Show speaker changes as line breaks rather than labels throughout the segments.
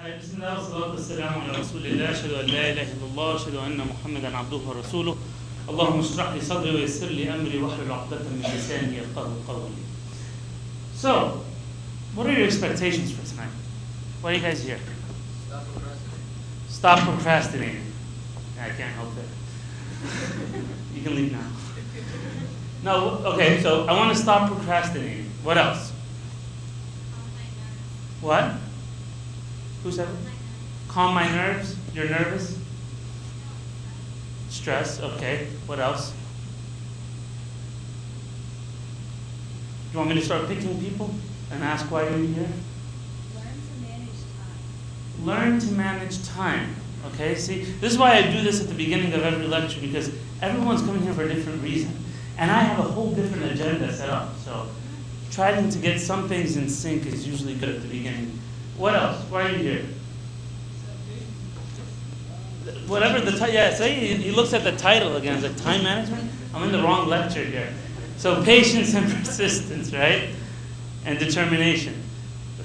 بسم الله والصلاة والسلام على رسول الله أشهد أن لا إله إلا الله أشهد أن محمدا عبده ورسوله اللهم اشرح لي صدري ويسر لي أمري واحلل عقدة من لساني يفقهوا قولي. So, what are your expectations for tonight? Why are you guys here? Stop procrastinating. I can't help it. You can leave now. No, okay, so I want to stop procrastinating. What else? What? Who said it? Calm my nerves. You're nervous? Stress, okay. What else? You want me to start picking people and ask why you're here?
Learn to manage time.
Learn to manage time. Okay, see, this is why I do this at the beginning of every lecture, because everyone's coming here for a different reason. And I have a whole different agenda set up. So trying to get some things in sync is usually good at the beginning. What else? Why are you here? Whatever the title, yeah, say he looks at the title again. It's like time management? I'm in the wrong lecture here. So patience and persistence, right? And determination.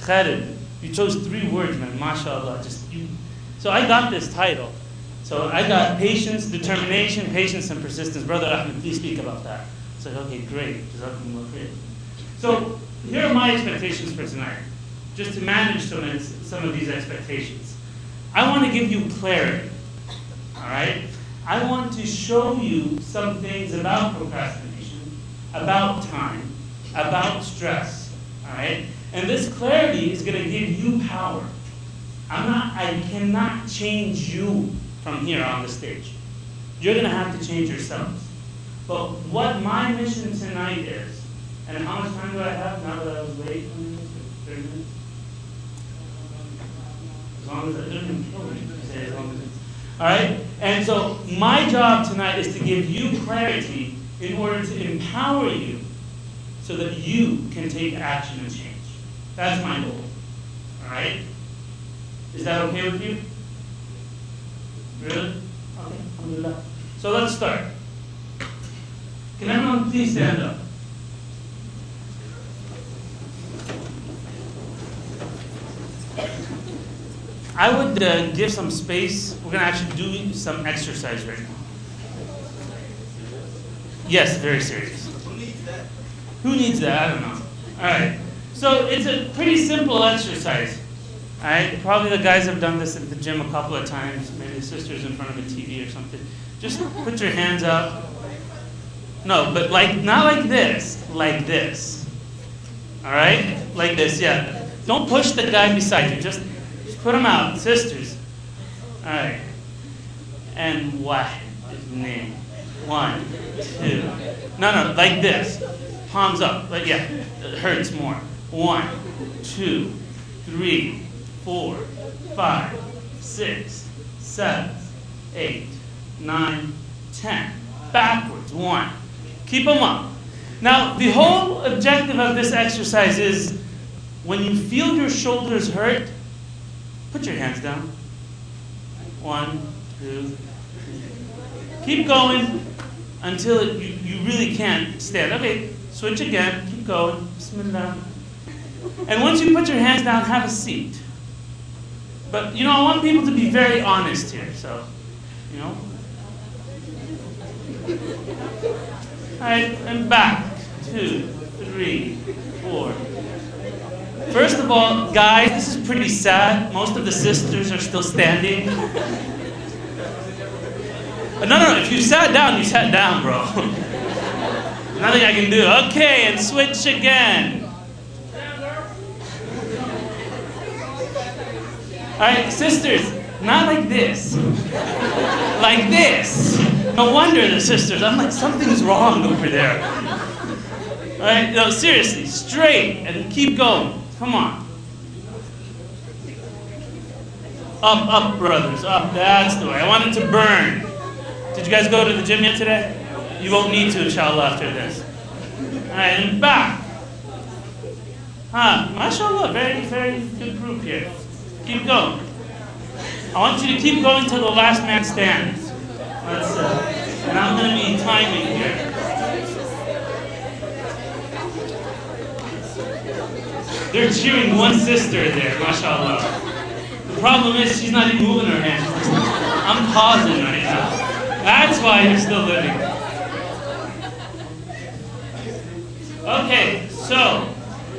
Khalid, you chose 3 words, man. MashaAllah. So I got this title. So I got patience, determination, patience, and persistence. Brother Ahmed, please speak about that. It's like, okay, great. So here are my expectations for tonight, just to manage some of these expectations. I want to give you clarity, all right? I want to show you some things about procrastination, about time, about stress, all right? And this clarity is going to give you power. I cannot change you from here on the stage. You're going to have to change yourselves. But what my mission tonight is, and how much time do I have now that I was late? 30 minutes? As long as I didn't kill me. Say as long as it's... All right? And so my job tonight is to give you clarity in order to empower you so that you can take action and change. That's my goal. All right? Is that okay with you? Really? Okay, alhamdulillah. So let's start. Can everyone please stand up? I would give some space. We're going to actually do some exercise right now. Yes, very serious.
Who needs that?
Who needs that? I don't know. All right. So it's a pretty simple exercise. All right. Probably the guys have done this at the gym a couple of times. Maybe the sisters in front of a TV or something. Just put your hands up. No, but not like this. Like this. All right? Like this, yeah. Don't push the guy beside you. Just put them out, sisters. All right. And Wahid is name. 1, 2. No, like this. Palms up. Like, yeah, it hurts more. 1, 2, 3, 4, 5, 6, 7, 8, 9, 10. Backwards. 1. Keep them up. Now, the whole objective of this exercise is when you feel your shoulders hurt, put your hands down. 1, 2, 3. Keep going until you really can't stand. Okay, switch again. Keep going. Bismillah. And once you put your hands down, have a seat. But, I want people to be very honest here. So, All right, and back. 2, 3, 4. First of all, guys, this is pretty sad. Most of the sisters are still standing. No, if you sat down, you sat down, bro. Nothing I can do. Okay, and switch again. All right, sisters, not like this. Like this. No wonder the sisters. I'm like, something's wrong over there. All right, no, seriously, straight and keep going. Come on. Up, brothers, up. That's the way. I want it to burn. Did you guys go to the gym yet today? You won't need to, inshallah, after this. All right, and back. Mashallah, very, very good group here. Keep going. I want you to keep going till the last man stands. And I'm going to be timing here. They're cheering one sister there, mashallah. problem is she's not even moving her hands. I'm pausing right now. That's why you're still living. Okay, so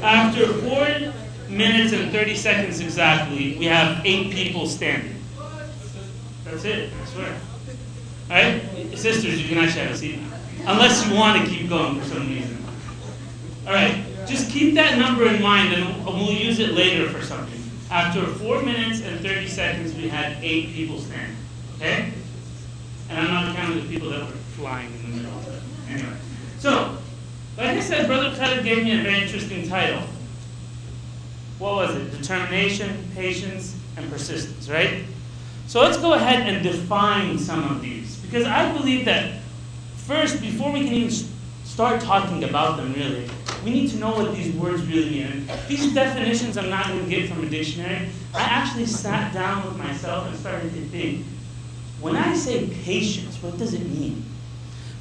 after 4 minutes and 30 seconds exactly, we have 8 people standing. That's it, I swear. Alright? Sisters, you can actually have a seat now. Unless you want to keep going for some reason. Alright, just keep that number in mind and we'll use it later for something. After 4 minutes and 30 seconds, we had 8 people standing. Okay? And I'm not counting the people that were flying in the middle. Anyway. So, like I said, Brother Khaled gave me a very interesting title. What was it? Determination, patience, and persistence, right? So let's go ahead and define some of these. Because I believe that first, before we can even start talking about them really, we need to know what these words really mean. These definitions I'm not going to get from a dictionary. I actually sat down with myself and started to think, when I say patience, what does it mean?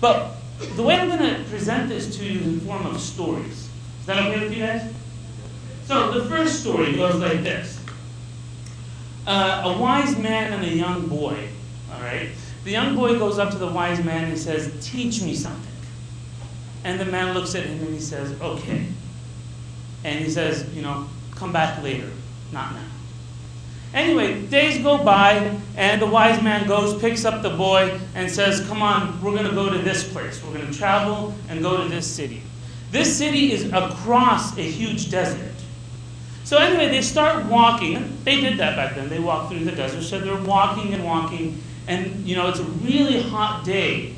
But the way I'm going to present this to you is in the form of stories. Is that okay with you guys? So the first story goes like this. A wise man and a young boy, all right? The young boy goes up to the wise man and says, teach me something. And the man looks at him and he says, okay. And he says, come back later, not now. Anyway, days go by, and the wise man goes, picks up the boy, and says, come on, we're going to go to this place. We're going to travel and go to this city. This city is across a huge desert. So anyway, they start walking. They did that back then. They walked through the desert. So they're walking and walking, and it's a really hot day.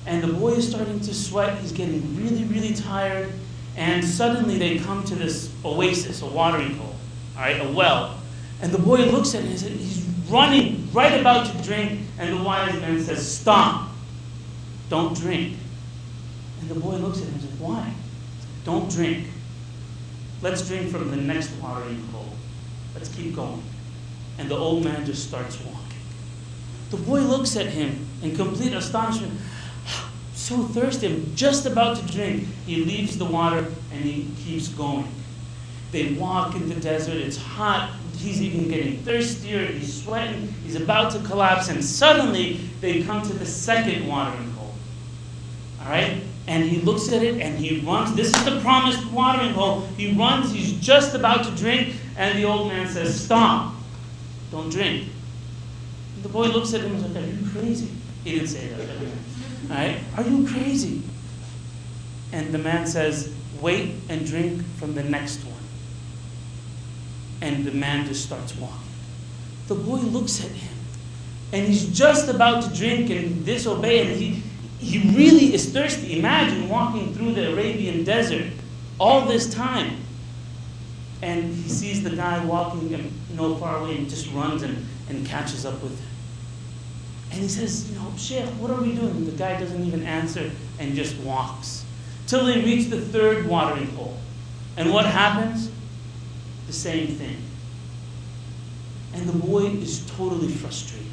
And the boy is starting to sweat. He's getting really, really tired. And suddenly they come to this oasis, a watering hole, all right, a well. And the boy looks at it and he's running, right about to drink. And the wise man says, stop. Don't drink. And the boy looks at him and says, why? Don't drink. Let's drink from the next watering hole. Let's keep going. And the old man just starts walking. The boy looks at him in complete astonishment. So thirsty, I'm just about to drink. He leaves the water and he keeps going. They walk in the desert, it's hot, he's even getting thirstier, he's sweating, he's about to collapse, and suddenly they come to the second watering hole. All right? And he looks at it and he runs. This is the promised watering hole. He runs, he's just about to drink, and the old man says, stop, don't drink. And the boy looks at him and says, are you crazy? He didn't say that. All right? Are you crazy? And the man says, wait and drink from the next one. And the man just starts walking. The boy looks at him, and he's just about to drink and disobey, and he really is thirsty. Imagine walking through the Arabian desert all this time. And he sees the guy walking far away and just runs and catches up with him. And he says, Sheikh, what are we doing? And the guy doesn't even answer and just walks. Till they reach the third watering hole. And what happens? The same thing. And the boy is totally frustrated,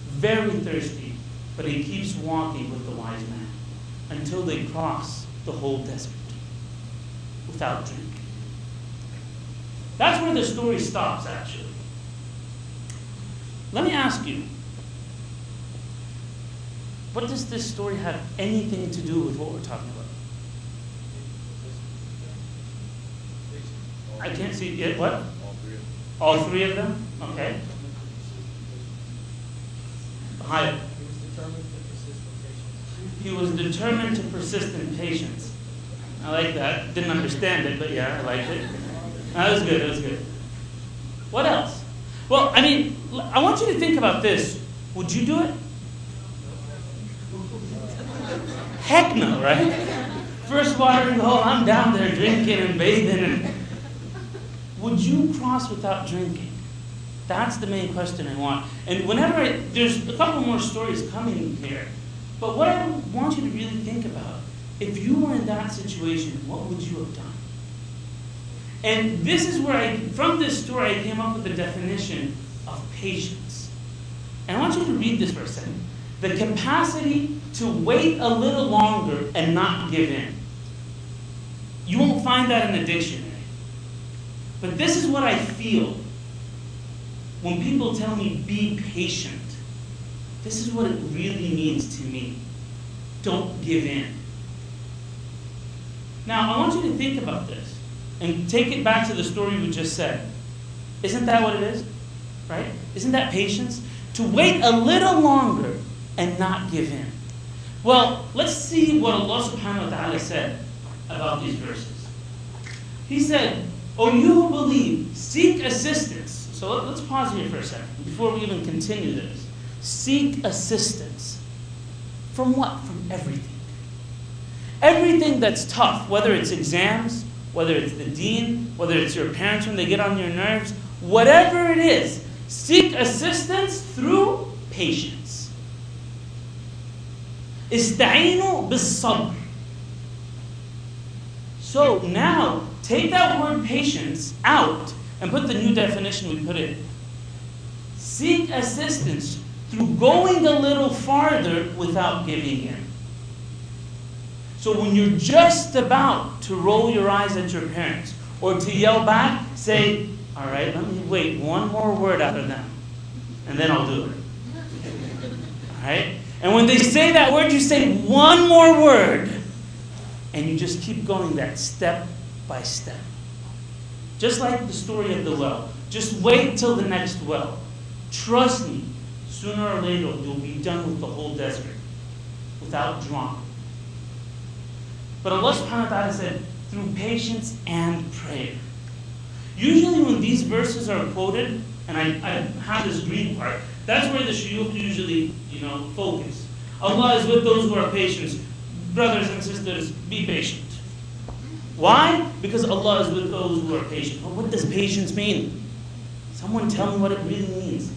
very thirsty, but he keeps walking with the wise man until they cross the whole desert without drinking. That's where the story stops, actually. Let me ask you, what does this story have anything to do with what we're talking about? I can't see it. What? All three of them? Okay. Hi. He was determined to persist in patience. I like that. Didn't understand it, but yeah, I liked it. That was good. That was good. What else? Well, I want you to think about this. Would you do it? Heck no, right? First watering hole, I'm down there drinking and bathing. And would you cross without drinking? That's the main question I want. And there's a couple more stories coming here. But what I want you to really think about, if you were in that situation, what would you have done? And this is where from this story, I came up with the definition of patience. And I want you to read this for a second. The capacity to wait a little longer and not give in. You won't find that in the dictionary. But this is what I feel. when people tell me be patient, this is what it really means to me. Don't give in. Now, I want you to think about this and take it back to the story we just said. Isn't that what it is? Right? Isn't that patience? To wait a little longer and not give in. Well, let's see what Allah subhanahu wa ta'ala said about these verses. He said, "O you who believe, seek assistance." So let's pause here for a second before we even continue this. Seek assistance. From what? From everything. Everything that's tough, whether it's exams, whether it's the deen, whether it's your parents when they get on your nerves, whatever it is, seek assistance through patience. Ista'inu bis-sabr. So now, take that word patience out and put the new definition we put in. Seek assistance through going a little farther without giving in. So when you're just about to roll your eyes at your parents or to yell back, say, "All right, let me wait one more word out of them, and then I'll do it." All right? And when they say that word, you say one more word, and you just keep going that step by step. Just like the story of the well. Just wait till the next well. Trust me, sooner or later you'll be done with the whole desert without drowning. But Allah subhanahu wa ta'ala said, through patience and prayer. Usually when these verses are quoted, and I have this green part, that's where the shuyukh usually, focus. Allah is with those who are patient. Brothers and sisters, be patient. Why? Because Allah is with those who are patient. But what does patience mean? Someone tell me what it really means.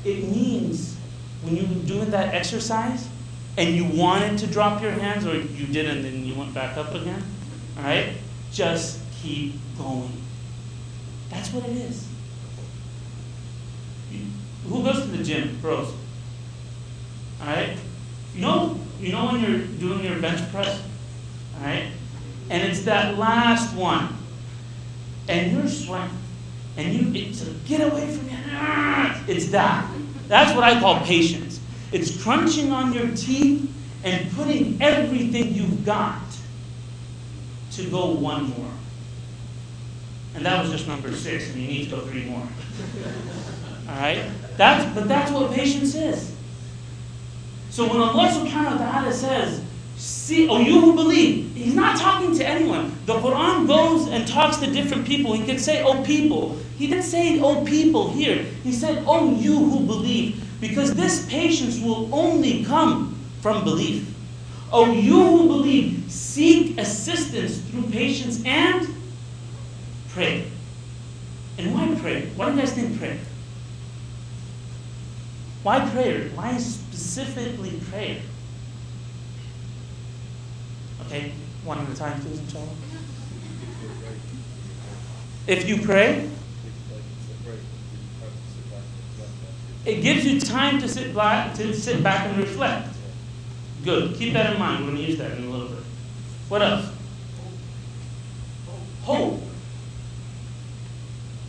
It means when you're doing that exercise and you wanted to drop your hands or you didn't and you went back up again, all right? Just keep going. That's what it is. Who goes to the gym? Bros. All right? You know when you're doing your bench press? All right? And it's that last one. And you're sweating. And it's get away from me. It's that. That's what I call patience. It's crunching on your teeth and putting everything you've got to go one more. And that was just number 6, and you need to go 3 more. All right? But that's what patience is. So when Allah subhanahu wa ta'ala says, "See, oh you who believe," He's not talking to anyone. The Quran goes and talks to different people. He could say, "Oh people." He didn't say, "Oh people" here. He said, "Oh you who believe." Because this patience will only come from belief. Oh you who believe, seek assistance through patience and prayer. And why prayer? Why do you guys think prayer? Why prayer? Why specifically prayer? Okay, one at a time, please, inshallah. If you pray, it gives you time to sit back and reflect. Good. Keep that in mind. We're going to use that in a little bit. What else? Hope.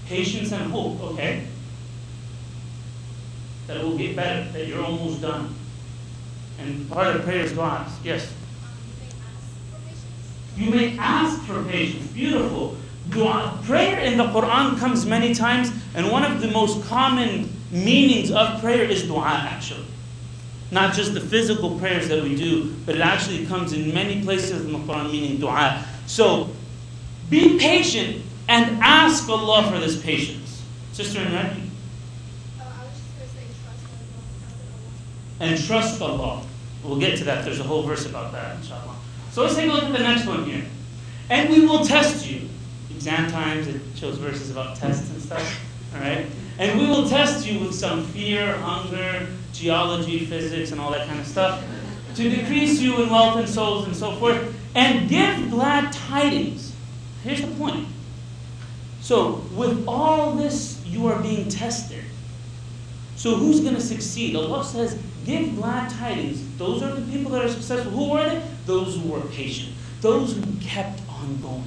Patience and hope. Okay. That it will get better. That you're almost done. And part of prayer is dua. Yes. You may ask for patience. Beautiful. Dua. Prayer in the Quran comes many times, and one of the most common meanings of prayer is dua, actually. Not just the physical prayers that we do, but it actually comes in many places in the Quran meaning dua. So, be patient and ask Allah for this patience. Sister in red?
I was just going to say trust Allah.
And trust Allah. We'll get to that. There's a whole verse about that, inshallah. So let's take a look at the next one here. And we will test you. Exam times, it shows verses about tests and stuff. All right? And we will test you with some fear, hunger, geology, physics, and all that kind of stuff to decrease you in wealth and souls and so forth, and give glad tidings. Here's the point. So, with all this, you are being tested. So who's going to succeed? Allah says, give glad tidings. Those are the people that are successful. Who were they? Those who were patient. Those who kept on going.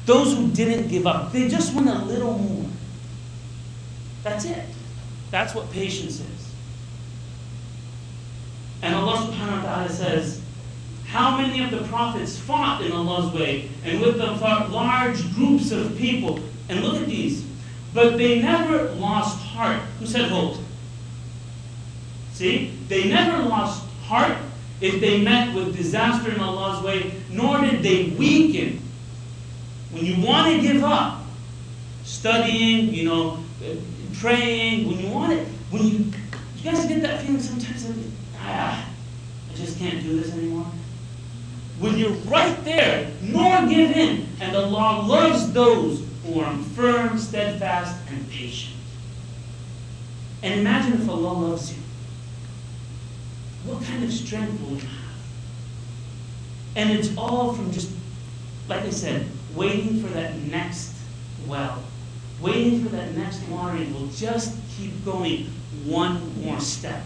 Those who didn't give up. They just went a little more. That's it. That's what patience is. And Allah subhanahu wa ta'ala says, how many of the prophets fought in Allah's way, and with them fought large groups of people. And look at these. But they never lost heart. Who said hold? See? They never lost heart if they met with disaster in Allah's way, nor did they weaken. When you want to give up, studying, praying, you guys get that feeling sometimes, I just can't do this anymore. When you're right there, nor give in. And Allah loves those who are firm, steadfast, and patient. And imagine if Allah loves you. What kind of strength will you have? And it's all from just, like I said, waiting for that next well. Waiting for that next watering will just keep going one more step.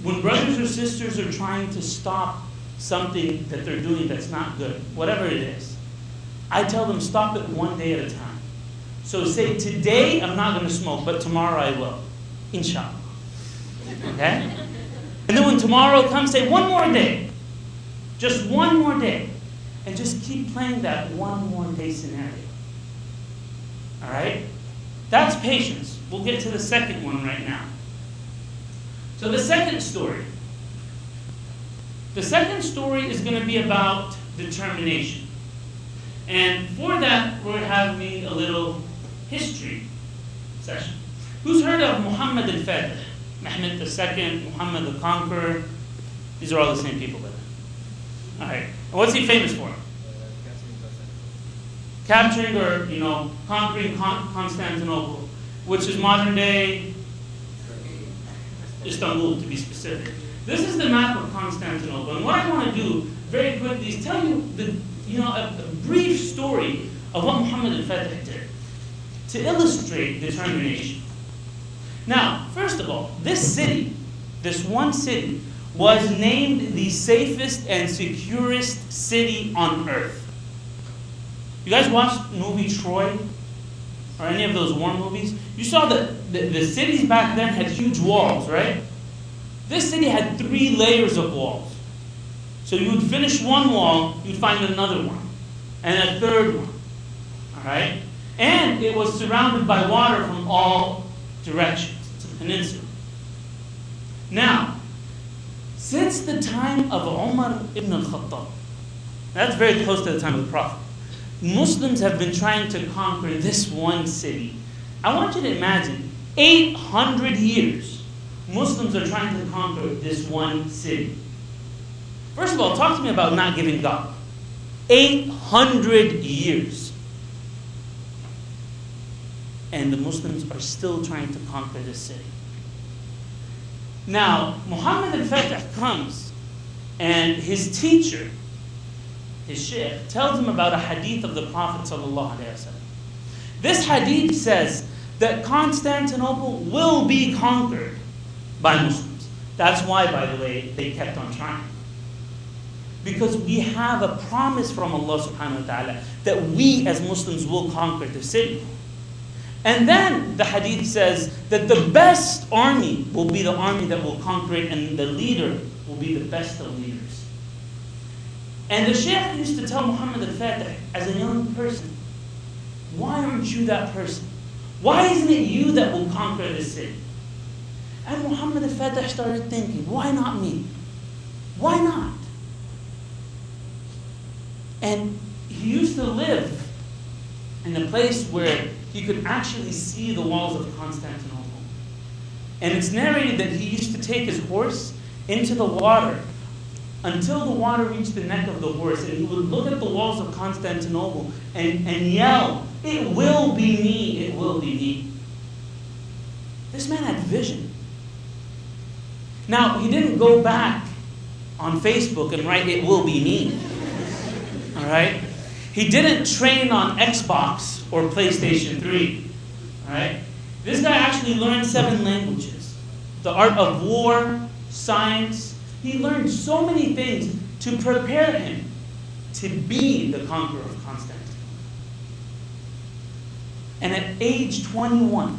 When brothers or sisters are trying to stop something that they're doing that's not good, whatever it is, I tell them stop it one day at a time. So say, today I'm not going to smoke, but tomorrow I will. Inshallah. Okay? And then when tomorrow comes, say one more day. Just one more day. And just keep playing that one more day scenario. Alright? That's patience. We'll get to the second one right now. So the second story. The second story is going to be about determination. And for that, we're having a little history session. Who's heard of Muhammad al-Fatih? Mehmed II, Muhammad the Conqueror. These are all the same people, by the way. Alright. And what's he famous for? Capturing or, conquering Constantinople, which is modern day Istanbul, to be specific. This is the map of Constantinople. And what I want to do very quickly is tell you a brief story of what Muhammad al-Fatih did to illustrate determination. Now, first of all, this city, this one city, was named the safest and securest city on earth. You guys watched the movie Troy? Or any of those war movies? You saw that the cities back then had huge walls, right? This city had 3 layers of walls. So you would finish one wall, you'd find another one, and a third one. Alright? And it was surrounded by water from all directions. It's a peninsula. Now, since the time of Umar ibn al-Khattab, that's very close to the time of the Prophet, Muslims have been trying to conquer this one city. I want you to imagine, 800 years, Muslims are trying to conquer this one city. First of all, talk to me about not giving up. 800 years. And the Muslims are still trying to conquer this city. Now, Muhammad al-Fatih comes, and his teacher, his sheikh, tells him about a hadith of the Prophet ﷺ. This hadith says that Constantinople will be conquered by Muslims. That's why, by the way, they kept on trying. Because we have a promise from Allah subhanahu wa ta'ala that we as Muslims will conquer the city. And then the hadith says that the best army will be the army that will conquer it, and the leader will be the best of leaders. And the Shaykh used to tell Muhammad al-Fatih as a young person, why aren't you that person? Why isn't it you that will conquer the city? And Muhammad al-Fatih started thinking, why not me? Why not? And he used to live in a place where he could actually see the walls of Constantinople. And it's narrated that he used to take his horse into the water until the water reached the neck of the horse, and he would look at the walls of Constantinople and yell, "It will be me, it will be me." This man had vision. Now, he didn't go back on Facebook and write, "It will be me." All right? He didn't train on Xbox or PlayStation 3. All right? This guy actually learned 7 languages. The art of war, science. He learned so many things to prepare him to be the conqueror of Constantinople. And at age 21,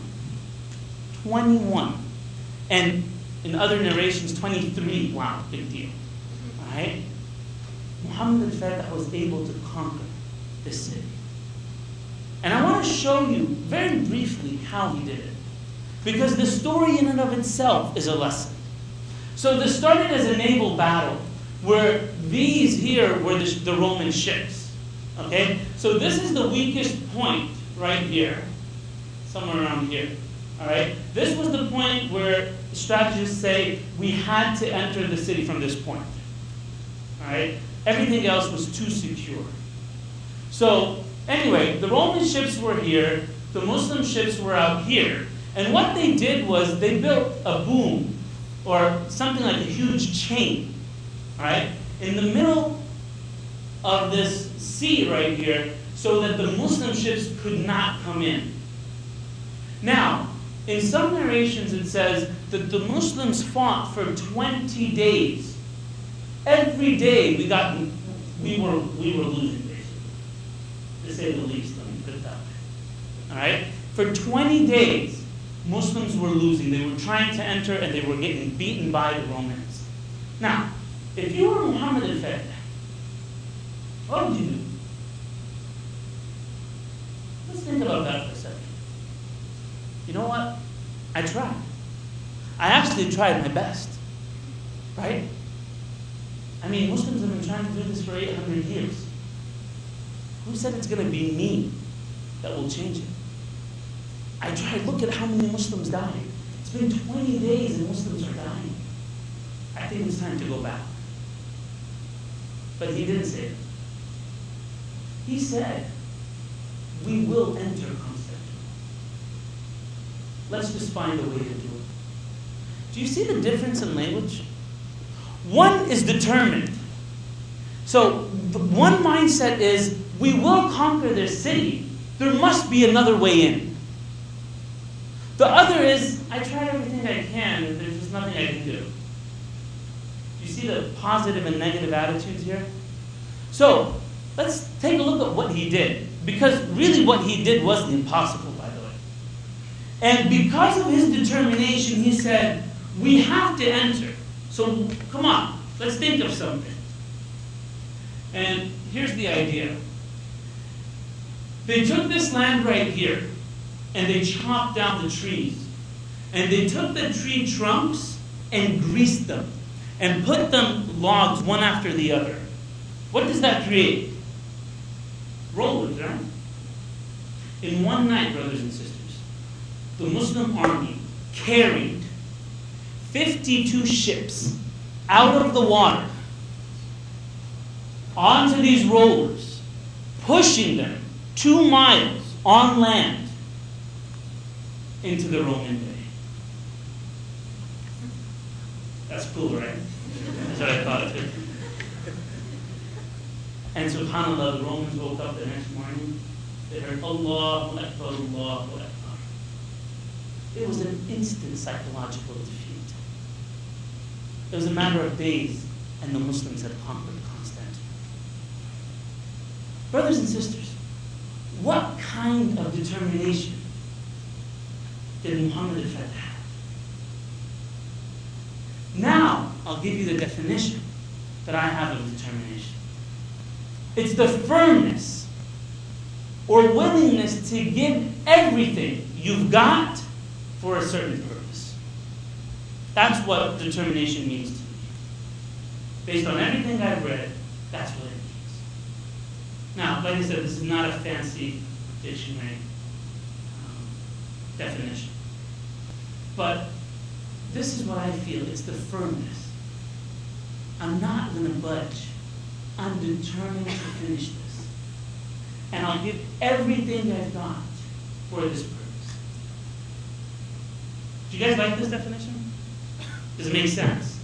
and in other narrations, 23, wow, big deal. All right? Muhammad al-Fatih was able to conquer this city. And I want to show you very briefly how he did it. Because the story in and of itself is a lesson. So this started as a naval battle where these here were the Roman ships. Okay? So this is the weakest point right here. Somewhere around here. Alright? This was the point where strategists say we had to enter the city from this point. Alright? Everything else was too secure. So, anyway, the Roman ships were here, the Muslim ships were out here, and what they did was they built a boom, or something like a huge chain, right, in the middle of this sea right here, so that the Muslim ships could not come in. Now, in some narrations it says that the Muslims fought for 20 days. Every day we were losing, basically, to say the least. Let me put it that way. All right. For 20 days, Muslims were losing. They were trying to enter, and they were getting beaten by the Romans. Now, if you were Muhammad al-Fatih, what would you do? Let's think about that for a second. You know what? I tried. I actually tried my best. Right? I mean, Muslims have been trying to do this for 800 years. Who said it's going to be me that will change it? I tried. Look at how many Muslims died. It's been 20 days and Muslims are dying. I think it's time to go back. But he didn't say it. He said, we will enter Constantinople. Let's just find a way to do it. Do you see the difference in language? One is determined. So one mindset is, we will conquer this city. There must be another way in. The other is, I tried everything I can, and there's just nothing I can do. Do you see the positive and negative attitudes here? So let's take a look at what he did. Because really what he did wasn't impossible, by the way. And because of his determination, he said, we have to enter. So come on, let's think of something. And here's the idea. They took this land right here, and they chopped down the trees. And they took the tree trunks and greased them, and put them logs one after the other. What does that create? Rollers, right? In one night, brothers and sisters, the Muslim army carried 52 ships out of the water onto these rollers, pushing them 2 miles on land into the Roman Bay. That's cool, right? That's what I thought too. And subhanAllah, the Romans woke up the next morning. They heard Allahu Akbar, Allahu Akbar. It was an instant psychological defeat. It was a matter of days, and the Muslims had conquered Constantinople. Brothers and sisters, what kind of determination did Muhammad al-Fatih have? Now, I'll give you the definition that I have of determination. It's the firmness or willingness to give everything you've got for a certain purpose. That's what determination means to me. Based on everything I've read, that's what it means. Now, like I said, this is not a fancy dictionary definition. But this is what I feel. It's the firmness. I'm not going to budge. I'm determined to finish this. And I'll give everything I've got for this purpose. Do you guys like this definition? Does it make sense?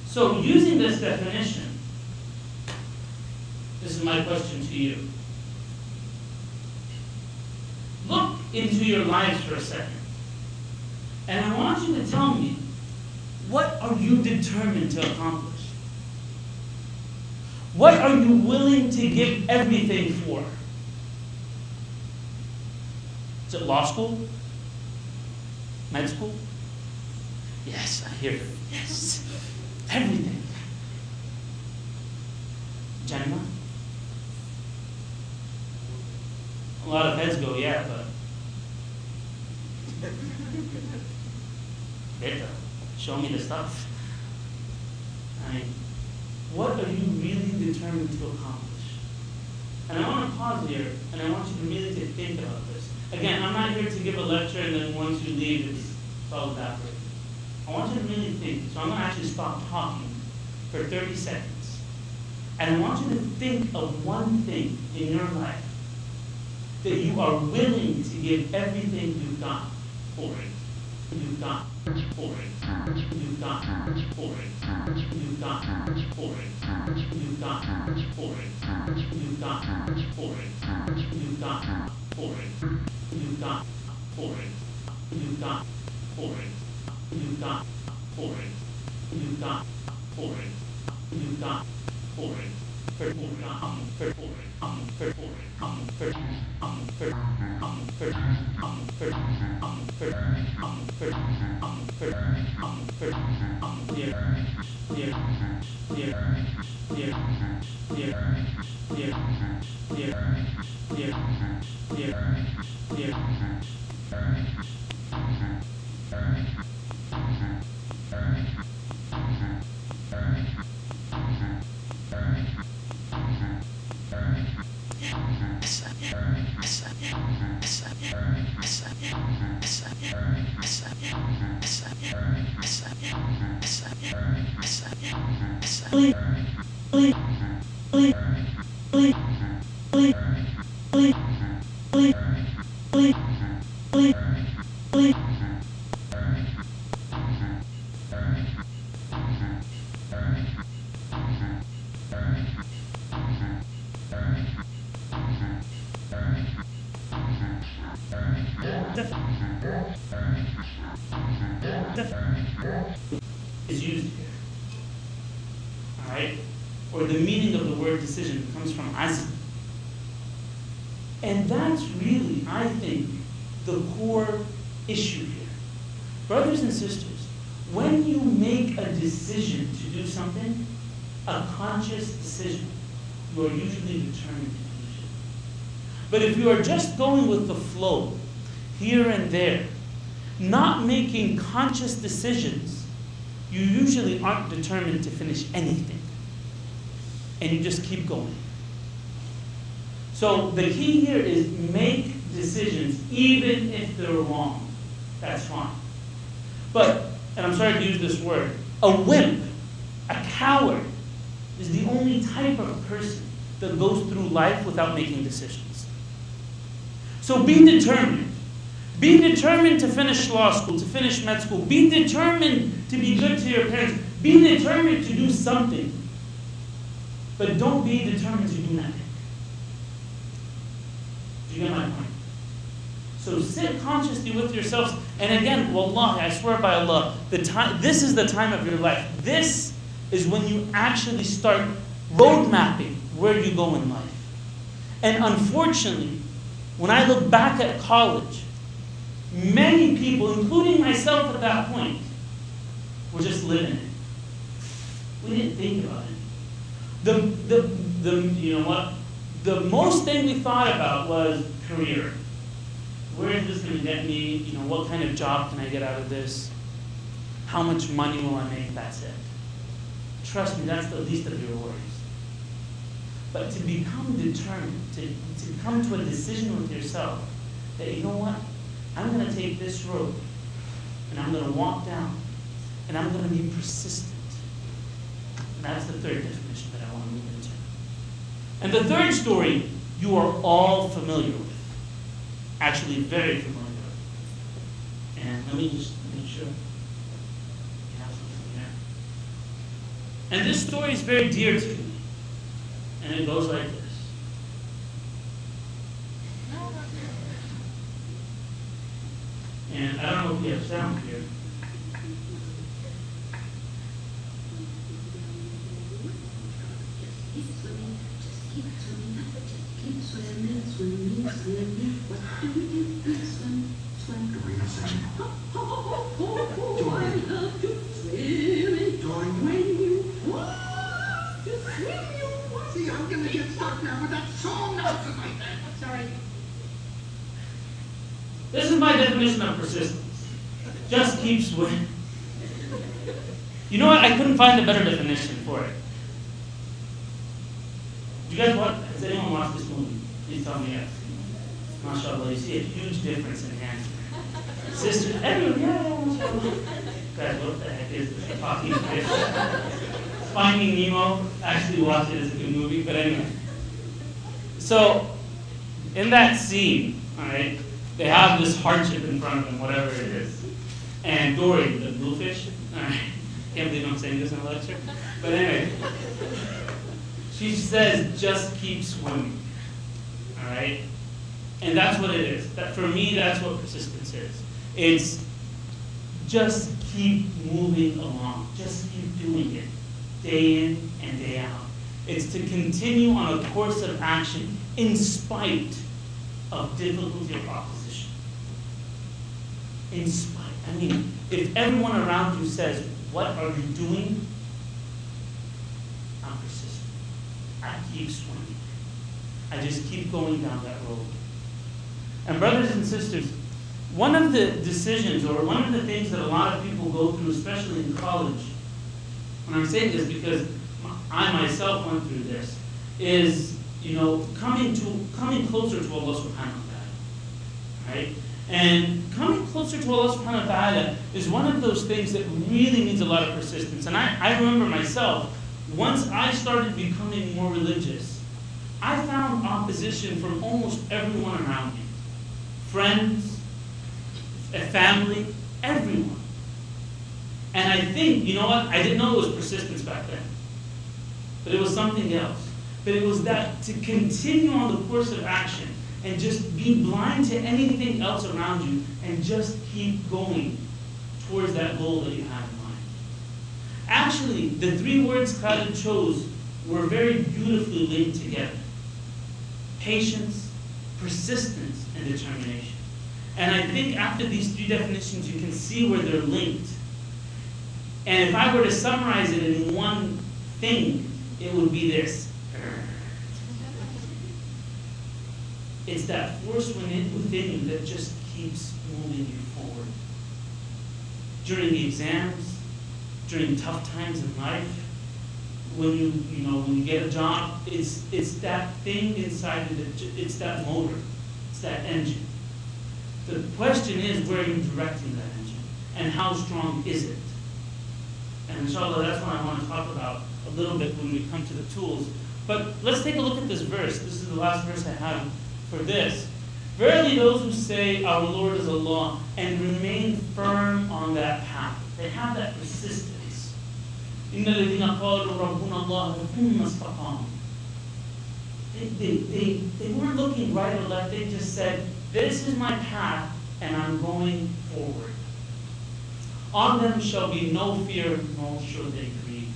So using this definition, this is my question to you. Look into your lives for a second. And I want you to tell me, what are you determined to accomplish? What are you willing to give everything for? Is it law school? Med school? Yes, I hear it. Yes. Everything. Jannah? A lot of heads go, yeah, but Beta, show me the stuff. I mean, what are you really determined to accomplish? And I want to pause here, and I want you to really to think about this. Again, I'm not here to give a lecture and then once you leave, it's all evaporated. I want you to really think. So I'm going to actually stop talking for 30 seconds. And I want you to think of one thing in your life that you are willing to give everything you've got for it. You've got for it. You've got for it. You've got for it. You've got for it. You've got for it. You've got for it. You've got for it. You've got for it. You've got for it. You've got for it. You've got for it. Is used here. Alright? Or the meaning of the word decision comes from azm. And that's really, I think, the core issue here. Brothers and sisters, when you make a decision to do something, a conscious decision, you are usually determined to finish it. But if you are just going with the flow, here and there, not making conscious decisions, you usually aren't determined to finish anything. And you just keep going. So the key here is make decisions even if they're wrong. That's fine. But, and I'm sorry to use this word, a wimp, a coward, is the only type of person that goes through life without making decisions. So be determined. Be determined to finish law school, to finish med school. Be determined to be good to your parents. Be determined to do something. But don't be determined to do nothing. Do you get my point? So sit consciously with yourselves. And again, wallahi, I swear by Allah, this is the time of your life. This is when you actually start road mapping where you go in life. And unfortunately, when I look back at college, many people, including myself at that point, were just living it. We didn't think about it. You know what? The most thing we thought about was career. Where is this going to get me? You know, what kind of job can I get out of this? How much money will I make? That's it. Trust me, that's the least of your worries. But to become determined, to come to a decision with yourself that, you know what? I'm going to take this road, and I'm going to walk down, and I'm going to be persistent. And that's the third definition that I want to move into. And the third story you are all familiar with. Actually, very familiar with. And let me just make sure you have something here. And this story is very dear to me. And it goes like this. And I don't know if we have sound here.
Keep swimming, swimming, swimming. What do we do? Swim, swim.
Doreen is saying,
Oh, I love to swim.
Doreen,
When you want to swim, you want.
see, I'm gonna get stuck now with that song now tonight.
Sorry.
This is my definition of persistence. Just keep swimming. You know what? I couldn't find a better definition for it. Do you guys watch? Has anyone watched this movie? Please tell me yes. MashaAllah, you see a huge difference in hands. Sisters, everyone, yeah, mashallah. Guys, what the heck is this? Talking fish. Finding Nemo. Actually, watch it as a good movie, but anyway. So, in that scene, all right, they have this hardship in front of them, whatever it is. And Dory, the bluefish, all right, can't believe I'm saying this in a lecture, but anyway, she says, just keep swimming, all right? And that's what it is. That, for me, that's what persistence is. It's just keep moving along. Just keep doing it, day in and day out. It's to continue on a course of action in spite of difficulty or opposition. In spite. I mean, if everyone around you says, what are you doing? I'm persistent. I keep swimming. I just keep going down that road. And brothers and sisters, one of the decisions or one of the things that a lot of people go through, especially in college, and I'm saying this because I myself went through this, is, you know, coming closer to Allah subhanahu wa ta'ala, right? And coming closer to Allah subhanahu wa ta'ala is one of those things that really needs a lot of persistence. And I remember myself, once I started becoming more religious, I found opposition from almost everyone around me. Friends, family, everyone. And I think, you know what, I didn't know it was persistence back then. But it was something else. But it was that to continue on the course of action and just be blind to anything else around you and just keep going towards that goal that you have in mind. Actually, the three words Khalid chose were very beautifully linked together. Patience, persistence, and determination. And I think after these three definitions, you can see where they're linked. And if I were to summarize it in one thing, it would be this. It's that force within you that just keeps moving you forward. During the exams, during tough times in life, when you get a job, it's that thing inside of it. It's that motor. It's that engine. The question is, where are you directing that engine, and how strong is it? And inshallah, that's what I want to talk about a little bit when we come to the tools. But let's take a look at this verse. This is the last verse I have for this. Verily those who say our Lord is Allah and remain firm on that path. They have that persistence. إِنَّ الَّذِينَ قَالُوا رَبُّنَا اللَّهُ ثُمَّ اسْتَقَامُوا. They weren't looking right or left. They just said, this is my path and I'm going forward. On them shall be no fear, nor shall they grieve.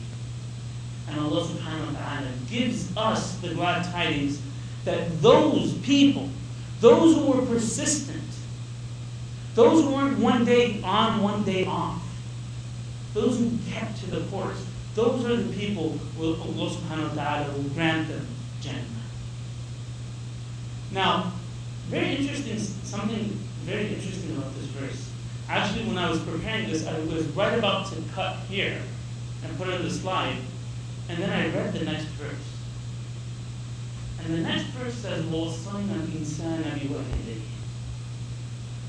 And Allah subhanahu wa ta'ala gives us the glad tidings that those people, those who were persistent, those who weren't one day on, one day off, those who kept to the course, those are the people who Allah subhanahu wa ta'ala will grant them Jannah. Now, something very interesting about this verse. Actually, when I was preparing this, I was right about to cut here and put it on the slide, and then I read the next verse. And the next verse says, وَوَصَّيْنَا الْإِنسَانَ بِوَالِدَيْهِ.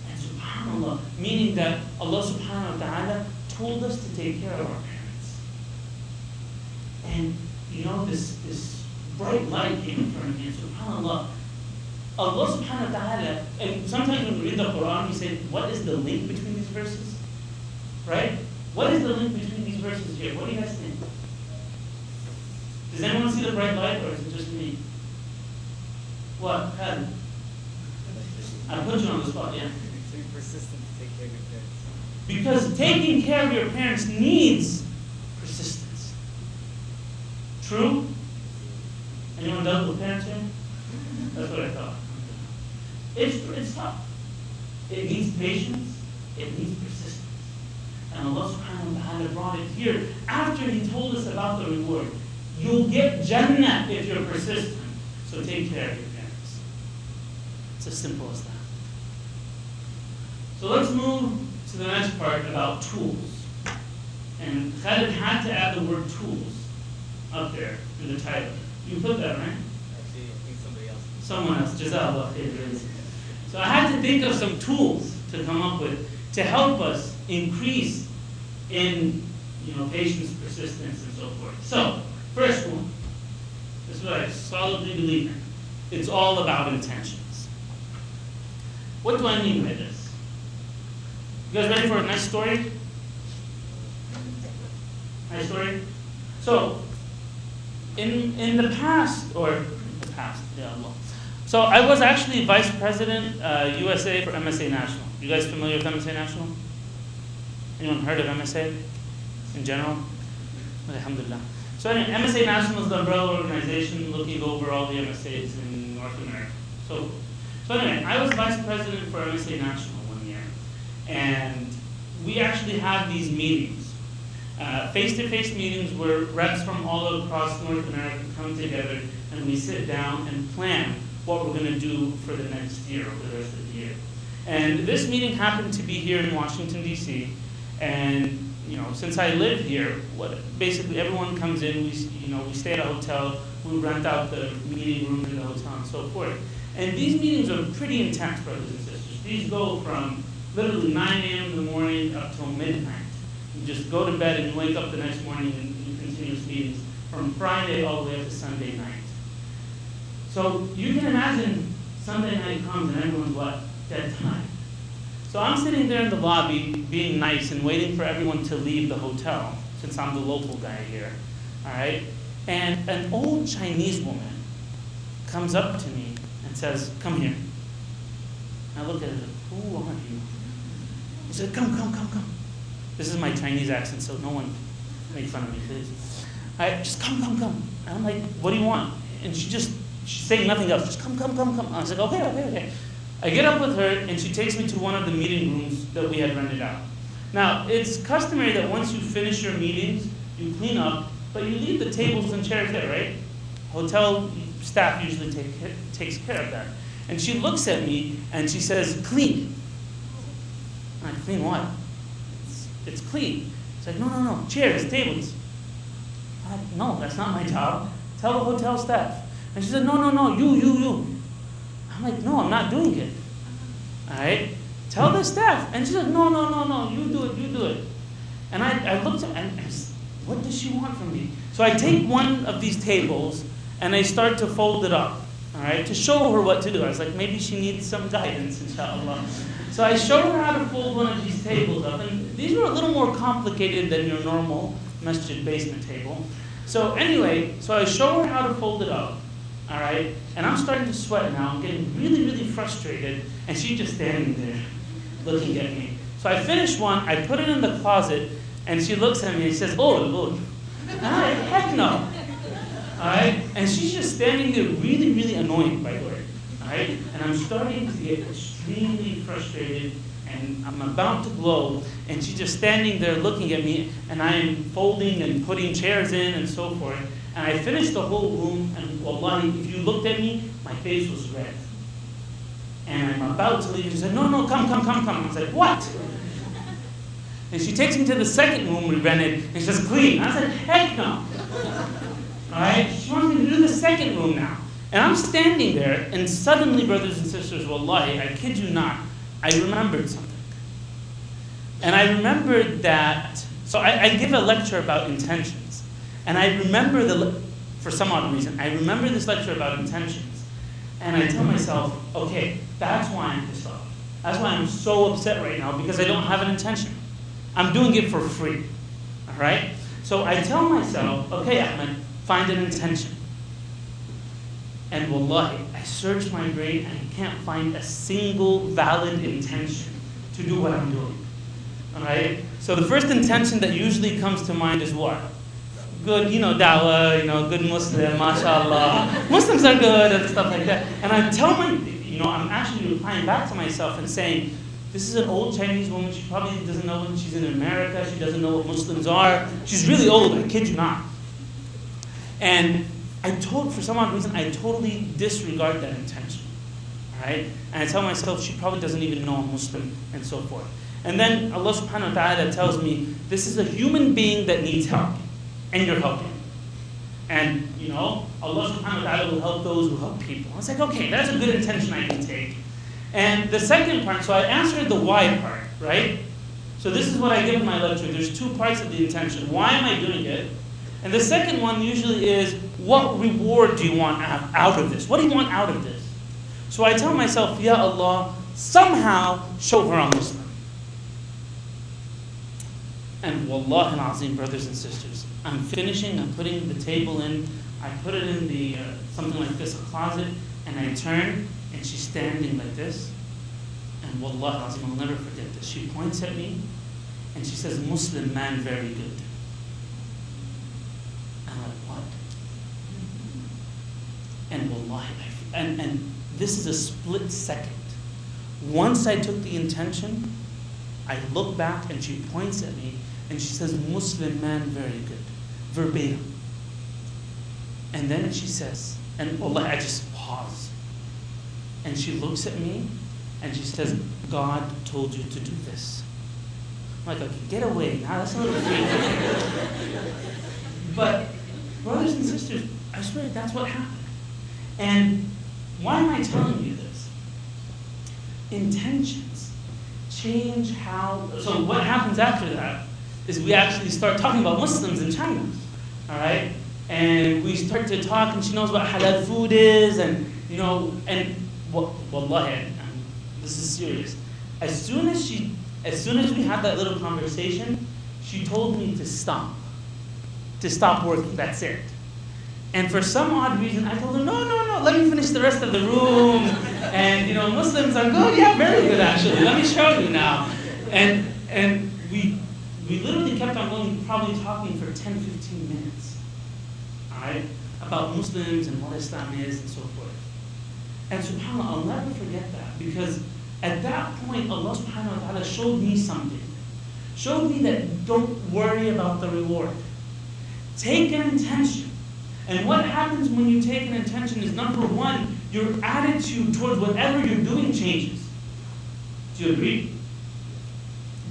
And subhanAllah, meaning that Allah subhanahu wa ta'ala told us to take care of our parents. And you know, this bright light came in front of me, and subhanAllah, Allah subhanahu wa ta'ala, and sometimes when we read the Quran, we say, what is the link between these verses? Right? What is the link between these verses here? What do you guys think? Does anyone see the bright light, or is it just me? What? Khalid? I put you on the spot, yeah.
So you're persistent to take care of your parents.
Because taking care of your parents needs persistence. True? Anyone dealt with parents here? That's what I thought. It's tough. It needs patience. It needs persistence. And Allah subhanahu wa ta'ala brought it here after He told us about the reward. You'll get Jannah if you're persistent. So take care of your parents. It's as simple as that. So let's move to the next part about tools. And Khalid had to add the word tools up there in the title. You put that, right?
Actually, I think somebody else.
Someone else. Jazakallah khair. So I had to think of some tools to come up with to help us increase in patience, persistence, and so forth. So, first one. This is what I solidly believe in. It's all about intentions. What do I mean by this? You guys ready for a nice story? Nice story? So, in the past, yeah, Allah. So I was actually Vice President USA for MSA National. You guys familiar with MSA National? Anyone heard of MSA in general? Alhamdulillah. So anyway, MSA National is the umbrella organization looking over all the MSAs in North America. So anyway, I was Vice President for MSA National one year. And we actually have these meetings, face-to-face meetings where reps from all across North America come together and we sit down and plan what we're going to do for the next year, or the rest of the year. And this meeting happened to be here in Washington, D.C., and since I live here, basically everyone comes in, we stay at a hotel, we rent out the meeting room in the hotel and so forth. And these meetings are pretty intense, brothers and sisters. These go from literally 9 a.m. in the morning up till midnight. You just go to bed and you wake up the next morning and you continuous meetings from Friday all the way up to Sunday night. So you can imagine Sunday night comes and everyone's what? Dead time. So I'm sitting there in the lobby being nice and waiting for everyone to leave the hotel, since I'm the local guy here, all right? And an old Chinese woman comes up to me and says, "Come here." I look at her, "Who are you?" He said, "Come. This is my Chinese accent, so no one make fun of me, please. All right, just come. And I'm like, "What do you want?" And she's saying nothing else, just come. I was like, okay. I get up with her, and she takes me to one of the meeting rooms that we had rented out. Now, it's customary that once you finish your meetings, you clean up, but you leave the tables and chairs there, right? Hotel staff usually takes care of that. And she looks at me, and she says, "Clean." I'm like, "Clean what?" It's clean. It's like, no, chairs, tables. I'm like, "No, that's not my job. Tell the hotel staff." And she said, no, you. I'm like, "No, I'm not doing it." All right? "Tell the staff." And she said, no, you do it. And I looked at her and I said, what does she want from me? So I take one of these tables and I start to fold it up, all right, to show her what to do. I was like, maybe she needs some guidance, inshallah. So I showed her how to fold one of these tables up. And these were a little more complicated than your normal masjid basement table. So anyway, I show her how to fold it up. All right, and I'm starting to sweat now. I'm getting really, really frustrated, and she's just standing there, looking at me. So I finish one, I put it in the closet, and she looks at me and says, "Oh, Lord." And I'm like, "Heck no." All right, and she's just standing there, really, really annoying, by the way. All right, and I'm starting to get extremely frustrated, and I'm about to blow, and she's just standing there looking at me, and I'm folding and putting chairs in and so forth. And I finished the whole room, and wallahi, if you looked at me, my face was red. And I'm about to leave, and she said, no, come. I was like, "What?" And she takes me to the second room we rented, and she says, "Clean." I said, "Heck no." All right? She wants me to do the second room now. And I'm standing there, and suddenly, brothers and sisters, wallahi, I kid you not, I remembered something. And I remembered that, so I give a lecture about intentions. And I remember for some odd reason, I remember this lecture about intentions. And I tell myself, okay, that's why I'm pissed off. That's why I'm so upset right now, because I don't have an intention. I'm doing it for free. All right? So I tell myself, okay, Ahmed, find an intention. And wallahi, I search my brain and I can't find a single valid intention to do what I'm doing. All right? So the first intention that usually comes to mind is what? good, dawah, good Muslim, mashallah. Muslims are good and stuff like that. And I tell I'm actually replying back to myself and saying, this is an old Chinese woman. She probably doesn't know when she's in America. She doesn't know what Muslims are. She's really old, I kid you not. And for some odd reason, I totally disregard that intention. All right? And I tell myself, she probably doesn't even know I'm Muslim, and so forth. And then Allah subhanahu wa ta'ala tells me, this is a human being that needs help, and you're helping. And, Allah subhanahu wa ta'ala will help those who help people. I was like, okay, that's a good intention I can take. And the second part, so I answered the why part, right? So this is what I give in my lecture. There's two parts of the intention. Why am I doing it? And the second one usually is, what reward do you want out of this? What do you want out of this? So I tell myself, Ya Allah, somehow show her I'm Muslim. And wallahi al-azim, brothers and sisters, I'm finishing, I'm putting the table in, I put it in the, something like this, a closet, and I turn, and she's standing like this. And wallahi al-azim, I'll never forget this. She points at me, and she says, Muslim man, very good. And I'm like, what? And wallahi, and this is a split second. Once I took the intention, I look back and she points at me and she says, Muslim man, very good. Verbatim. And then she says, and wallahi, I just pause. And she looks at me and she says, God told you to do this. I'm like, okay, get away. Now that's a little freaky. But, brothers and sisters, I swear that's what happened. And why am I telling you this? Intentions change how. So what happens after that is we actually start talking about Muslims in China, all right? And we start to talk, and she knows what halal food is, and wallahi, this is serious. As soon as we had that little conversation, she told me to stop working. That's it. And for some odd reason, I told her, no, let me finish the rest of the room. And, Muslims are good. Yeah, very good, actually. Let me show you now. And we literally kept on going, probably talking for 10, 15 minutes. All right? About Muslims and what Islam is and so forth. And subhanAllah, I'll never forget that. Because at that point, Allah subhanahu wa ta'ala showed me something. Showed me that don't worry about the reward. Take an intention. And what happens when you take an intention is, number one, your attitude towards whatever you're doing changes. Do you agree?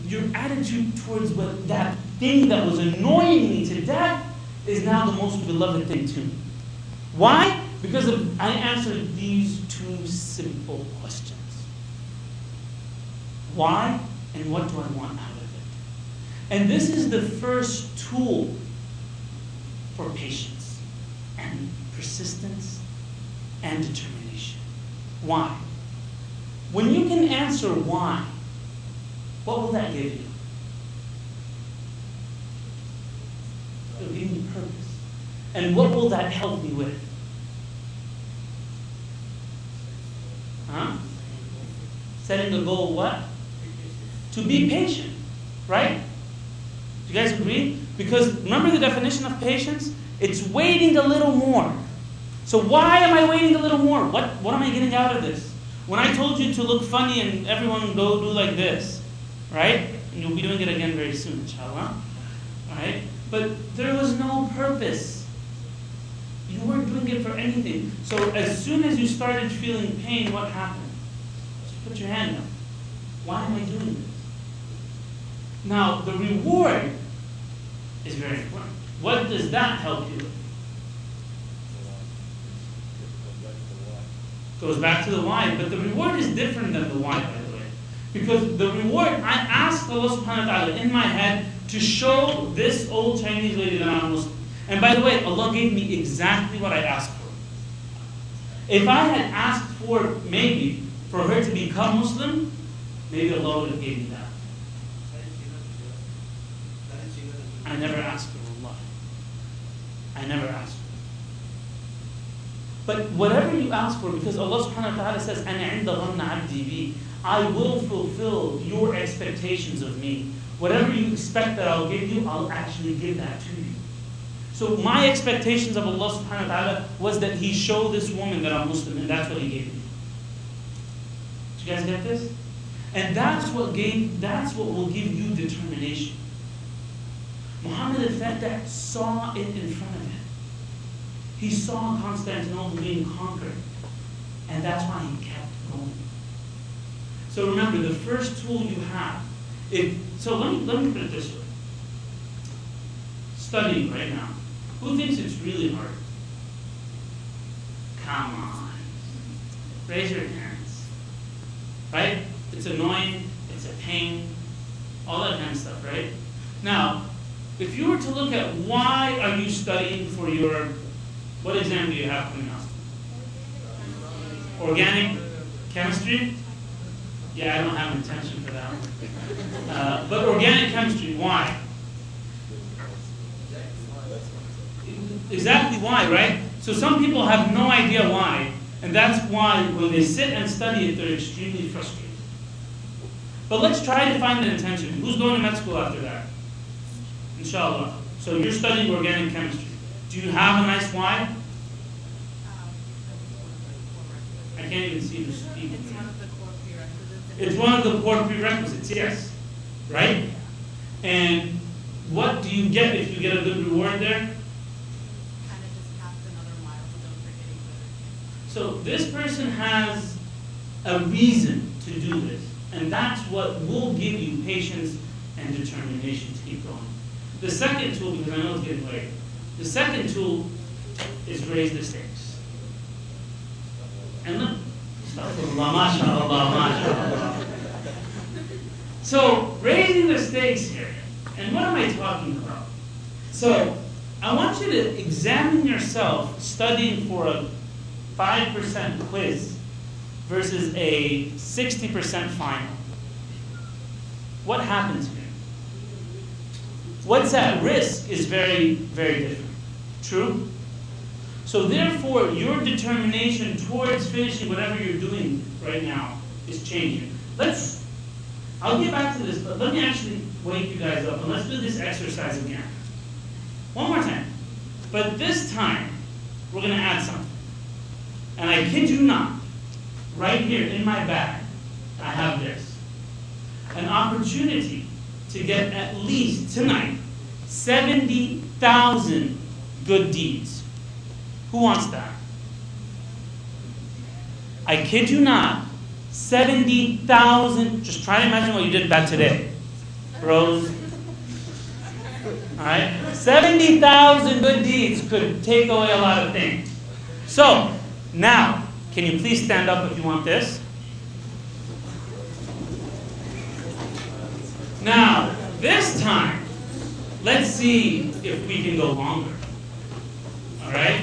Your attitude towards that thing that was annoying me to death is now the most beloved thing to me. Why? Because I answered these two simple questions. Why and what do I want out of it? And this is the first tool for patience and persistence and determination. Why? When you can answer why, what will that give you? It will give me purpose. And what will that help me with? Huh? Setting a goal, what? To be patient, right? Do you guys agree? Because remember the definition of patience? It's waiting a little more. So why am I waiting a little more? What am I getting out of this? When I told you to look funny and everyone go do like this, right? And you'll be doing it again very soon, inshallah. Right? But there was no purpose. You weren't doing it for anything. So as soon as you started feeling pain, what happened? Just put your hand up. Why am I doing this? Now, the reward is very important. What does that help you with? Goes back to the why, but the reward is different than the why, by the way. Because the reward, I asked Allah subhanahu wa ta'ala in my head to show this old Chinese lady that I'm Muslim. And by the way, Allah gave me exactly what I asked for. If I had asked for, maybe, for her to become Muslim, maybe Allah would have given me that. I never asked for Allah. I never asked for. But whatever you ask for, because Allah subhanahu wa ta'ala says, أَنَا عِنْدَ ظَنَّ عَبْدِي بِي, I will fulfill your expectations of me. Whatever you expect that I'll give you, I'll actually give that to you. So my expectations of Allah subhanahu wa ta'ala was that He show this woman that I'm Muslim, and that's what He gave me. Did you guys get this? And that's what will give you determination. Muhammad al-Fatih saw it in front of him. He saw Constantinople being conquered. And that's why he kept going. So remember, the first tool you have, let me put it this way. Studying right now. Who thinks it's really hard? Come on. Raise your hands. Right? It's annoying, it's a pain, all that kind of stuff, right? Now, if you were to look at why are you studying for what exam do you have coming up? Organic chemistry? Yeah, I don't have intention for that one. But organic chemistry, why? Exactly why, right? So some people have no idea why, and that's why when they sit and study it, they're extremely frustrated. But let's try to find an intention. Who's going to med school after that? Inshallah. So you're studying organic chemistry. Do you have a nice why? I can't even see the speaker. It's one of the core prerequisites, yes. Right? And what do you get if you get a good reward there? So this person has a reason to do this. And that's what will give you patience and determination to keep going. The second tool, because I know it's getting late, the second tool is raise the stakes. And look, mashallah, mashallah. So, raising the stakes here. And what am I talking about? So, I want you to examine yourself studying for a 5% quiz versus a 60% final. What happens here? What's at risk is very, very different. True? So therefore, your determination towards finishing whatever you're doing right now is changing. I'll get back to this, but let me actually wake you guys up and let's do this exercise again. One more time. But this time, we're going to add something. And I kid you not, right here in my bag, I have this. An opportunity to get at least tonight 70,000 good deeds. Who wants that? I kid you not, 70,000. Just try to imagine what you did back today. Bros. Alright? 70,000 good deeds could take away a lot of things. So, now, can you please stand up if you want this? Now, this time, let's see if we can go longer. Alright?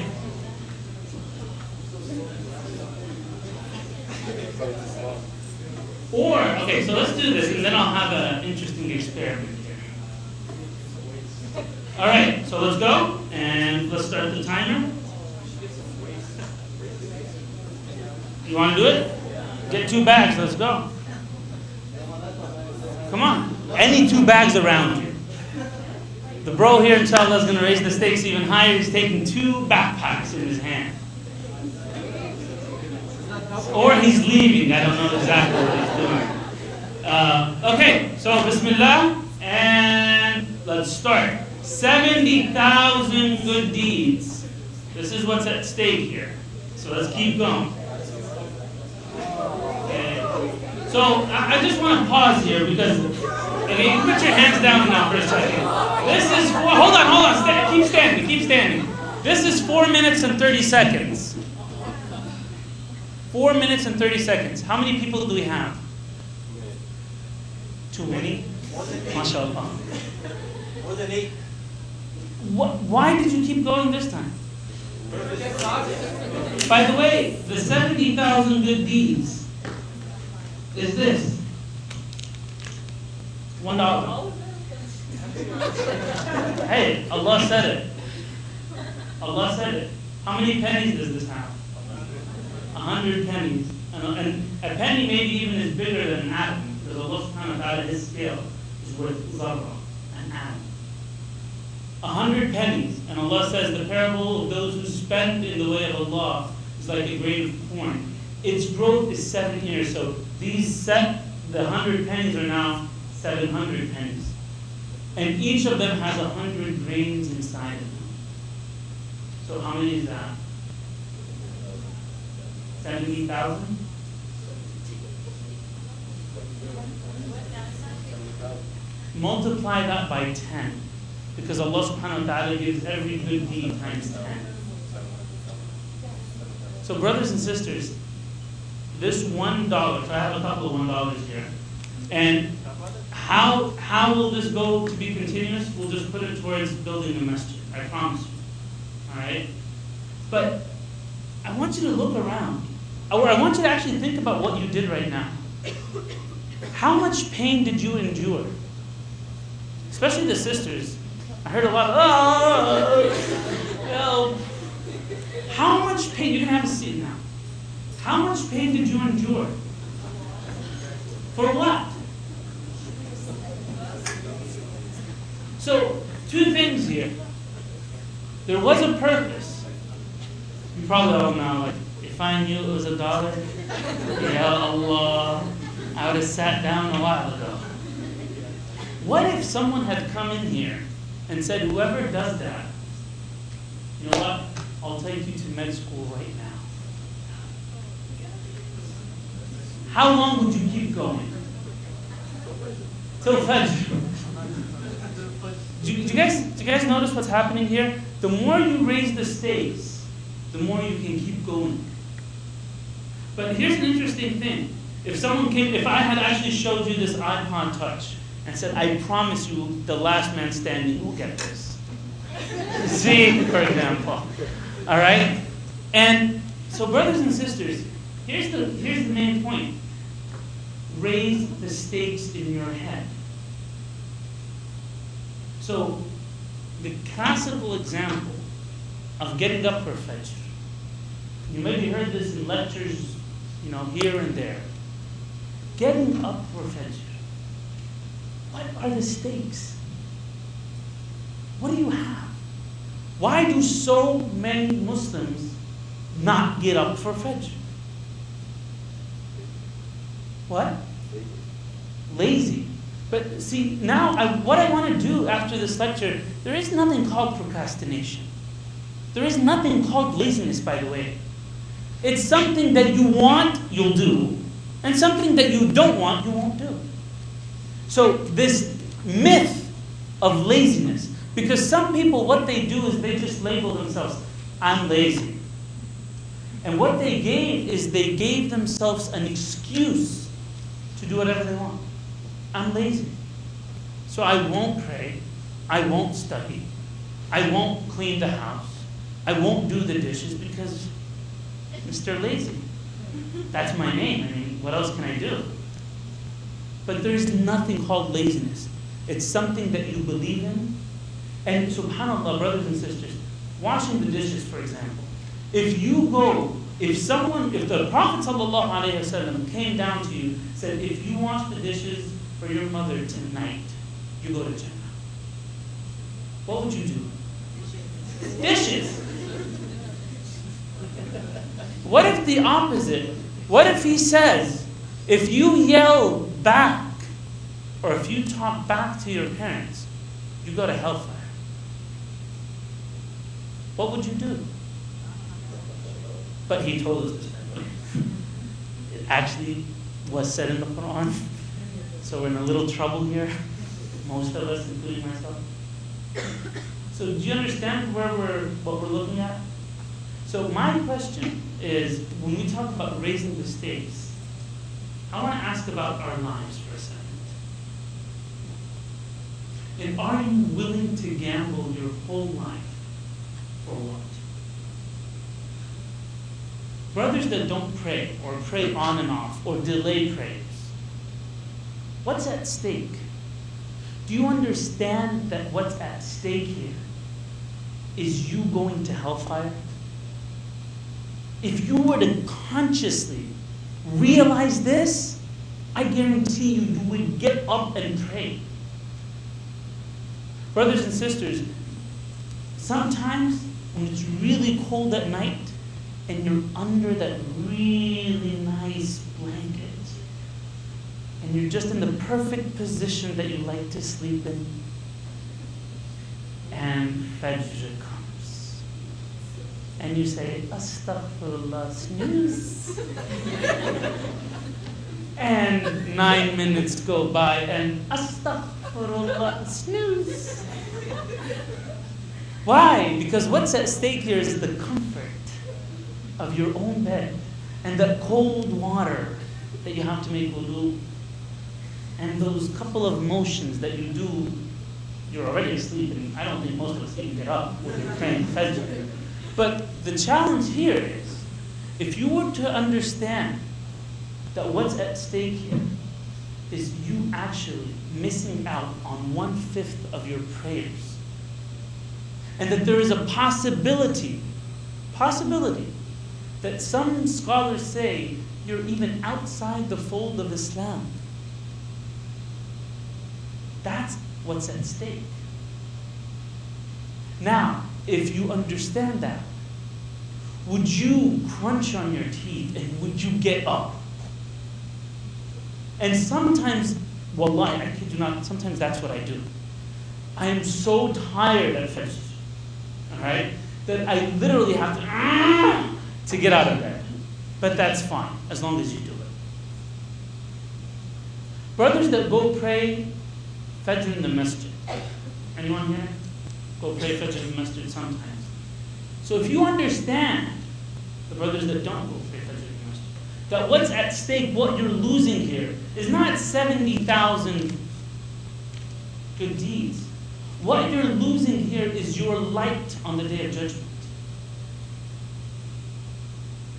Okay, so let's do this, and then I'll have an interesting experiment here. Alright, so let's go, and let's start the timer. You want to do it? Get 2 bags, let's go. Come on. Any 2 bags around you. The bro here, inshallah, is going to raise the stakes even higher. He's taking 2 backpacks in his hand. Or he's leaving. I don't know exactly what he's doing. Okay, so Bismillah, and let's start. 70,000 good deeds. This is what's at stake here. So let's keep going. So I just want to pause here because, okay, you put your hands down now for a second. This is, hold on, keep standing. This is 4 minutes and 30 seconds. 4 minutes and 30 seconds. How many people do we have? Too many? MashaAllah.
More than 8.
Why did you keep going this time? By the way, the 70,000 good deeds is this. $1. Hey, Allah said it. Allah said it. How many pennies does this have? 100 pennies. And a penny maybe even is bigger than an atom. Because Allah subhanahu wa ta'ala, His scale is worth zarra, an atom. 100 pennies. And Allah says the parable of those who spend in the way of Allah is like a grain of corn. Its growth is 7 years. So the 100 pennies are now 700 pennies. And each of them has 100 grains inside of them. So how many is that? 70,000? Multiply that by 10. Because Allah subhanahu wa ta'ala gives every good deed times 10. So brothers and sisters, this $1, so I have a couple of $1 here. And how will this go to be continuous? We'll just put it towards building a masjid. I promise you. Alright? But I want you to look around. Or I want you to actually think about what you did right now. How much pain did you endure? Especially the sisters. I heard a lot of, help. How much pain, you can have a seat now. How much pain did you endure? For what? So, 2 things here. There was a purpose. You probably all know, like, if I knew it was $1, ya Allah, I would have sat down a while ago. What if someone had come in here and said, whoever does that, you know what, I'll take you to med school right now. How long would you keep going? Till Fajr. Do you guys notice what's happening here? The more you raise the stakes, the more you can keep going. But here's an interesting thing. If I had actually showed you this iPod Touch and said, I promise you, the last man standing will get this. See, for example. All right? And so brothers and sisters, here's the main point. Raise the stakes in your head. So, the classical example of getting up for Fajr. You maybe heard this in lectures, here and there. Getting up for Fajr. What are the stakes? What do you have? Why do so many Muslims not get up for Fajr? What? Lazy. But see, now what I want to do after this lecture, there is nothing called procrastination. There is nothing called laziness, by the way. It's something that you want, you'll do, and something that you don't want, you won't do. So this myth of laziness, because some people, what they do is they just label themselves, I'm lazy. And what they gave themselves an excuse to do whatever they want. I'm lazy. So I won't pray. I won't study. I won't clean the house. I won't do the dishes because Mr. Lazy. That's my name. I mean, what else can I do? But there's nothing called laziness. It's something that you believe in. And subhanAllah, brothers and sisters, washing the dishes, for example. If the Prophet ﷺ came down to you, said, if you wash the dishes for your mother tonight, you go to Jannah. What would you do? Dishes. What if the opposite? What if he says, if you yell back, or if you talk back to your parents, you go to hellfire? What would you do? But he told us this. It actually was said in the Quran. So we're in a little trouble here. Most of us, including myself. So do you understand what we're looking at? So my question is, when we talk about raising the stakes, I want to ask about our lives for a second. And are you willing to gamble your whole life for what? Brothers that don't pray, or pray on and off, or delay prayers, what's at stake? Do you understand that what's at stake here is you going to hellfire? If you were to consciously realize this, I guarantee you would get up and pray. Brothers and sisters, Sometimes when it's really cold at night and you're under that really nice blanket and you're just in the perfect position that you like to sleep in, and Fajr comes and you say, Astaghfirullah, snooze. And 9 minutes go by and Astaghfirullah, snooze. Why? Because what's at stake here is the comfort of your own bed and the cold water that you have to make wudu, and those couple of motions that you do. You're already asleep, and I don't think most of us even get up when you're praying Fajr. But the challenge here is, if you were to understand that what's at stake here is you actually missing out on 1/5 of your prayers, and that there is a possibility that some scholars say you're even outside the fold of Islam. That's what's at stake. Now, if you understand that, would you crunch on your teeth and would you get up? And sometimes, wallahi, I kid you not, sometimes that's what I do. I am so tired at Fajr, all right, that I literally have to get out of bed. But that's fine, as long as you do it. Brothers that go pray Fajr in the masjid. Anyone here? Go pray Fajr in the masjid sometimes. So if you understand, the brothers that don't go pray Fajr in the masjid, that what's at stake, what you're losing here, is not 70,000 good deeds. What you're losing here is your light on the Day of Judgment.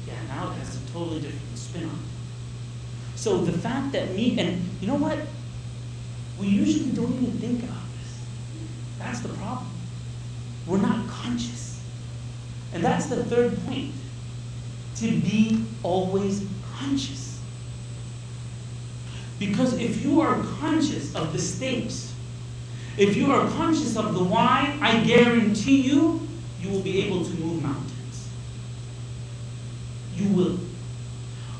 Yeah, now it has a totally different spin on it. So the fact that and you know what? We usually don't even think about this. That's the problem. We're not conscious. And that's the third point. To be always conscious. Because if you are conscious of the stakes, if you are conscious of the why, I guarantee you, you will be able to move mountains. You will.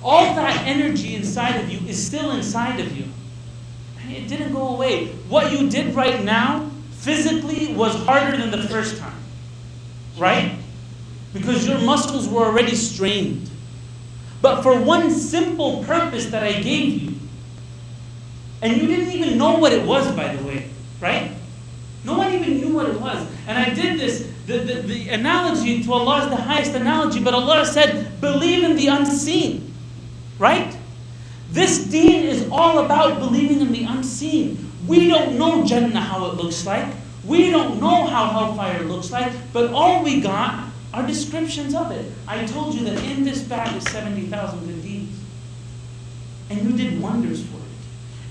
All that energy inside of you is still inside of you. It didn't go away. What you did right now, physically, was harder than the first time. Right? Because your muscles were already strained. But for one simple purpose that I gave you, and you didn't even know what it was, by the way, right? No one even knew what it was. And I did this, the analogy to Allah is the highest analogy, but Allah said, believe in the unseen, right? This deen is all about believing in the unseen. We don't know Jannah how it looks like. We don't know how hellfire looks like, but all we got are descriptions of it. I told you that in this bag is 70,000 good deeds. And you did wonders for it.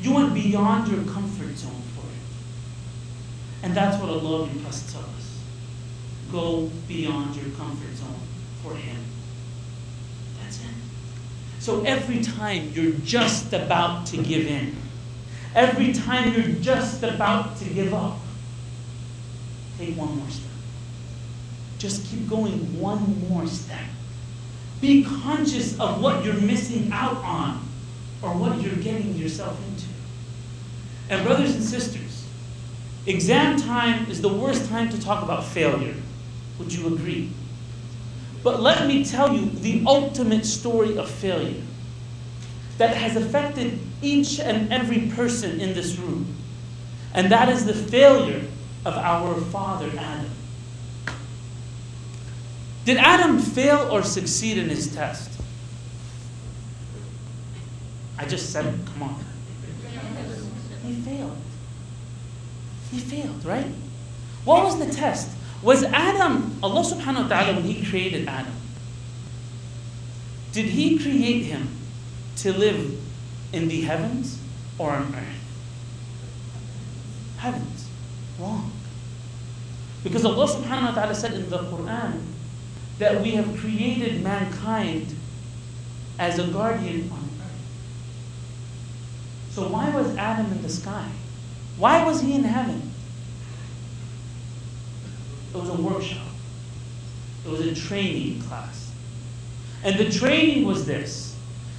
You went beyond your comfort zone for it. And that's what Allah requests of us. Go beyond your comfort zone for Him. That's it. So every time you're just about to give in, every time you're just about to give up, take one more step. Just keep going one more step. Be conscious of what you're missing out on or what you're getting yourself into. And brothers and sisters, exam time is the worst time to talk about failure. Would you agree? But let me tell you the ultimate story of failure that has affected each and every person in this room. And that is the failure of our father Adam. Did Adam fail or succeed in his test? I just said it, come on. He failed. He failed, right? What was the test? Was Adam, Allah subhanahu wa ta'ala, when He created Adam, did He create him to live in the heavens or on earth? Heavens. Wrong. Because Allah subhanahu wa ta'ala said in the Quran that we have created mankind as a guardian on earth. So why was Adam in the sky? Why was he in heaven? It was a workshop. It was a training class. And the training was this.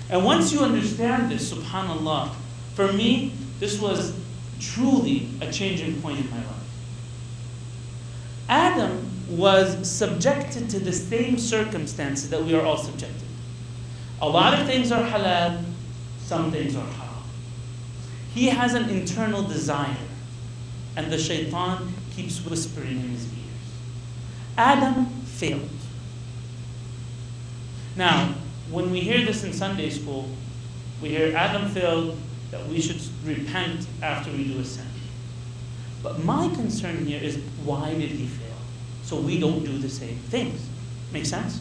And once you understand this, subhanAllah, for me, this was truly a changing point in my life. Adam was subjected to the same circumstances that we are all subjected. A lot of things are halal, some things are haram. He has an internal desire, and the shaitan keeps whispering in his ears. Adam failed. Now, when we hear this in Sunday school, we hear Adam failed, that we should repent after we do a sin. But my concern here is, why did he fail? So we don't do the same things. Make sense?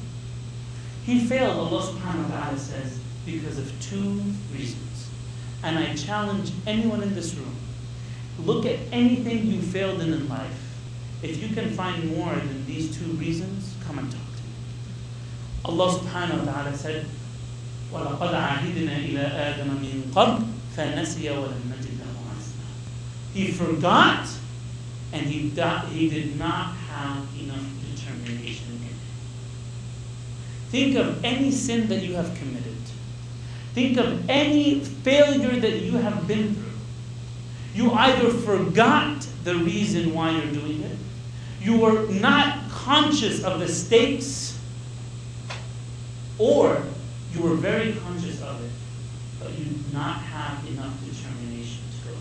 He failed, Allah subhanahu wa ta'ala says, because of two reasons. And I challenge anyone in this room, look at anything you failed in life. If you can find more than these two reasons, come and talk to me. Allah subhanahu wa ta'ala said, وَلَقَدْ عَهِدْنَا إِلَىٰ آدَمَ مِنْ قَبْلِ فَنَسِيَ وَلَمْ نَجِدْ لَهُ عَزْمًا. He forgot, and he did not have enough determination in it. Think of any sin that you have committed. Think of any failure that you have been through. You either forgot the reason why you're doing it, you were not conscious of the stakes, or you were very conscious of it, but you did not have enough determination to go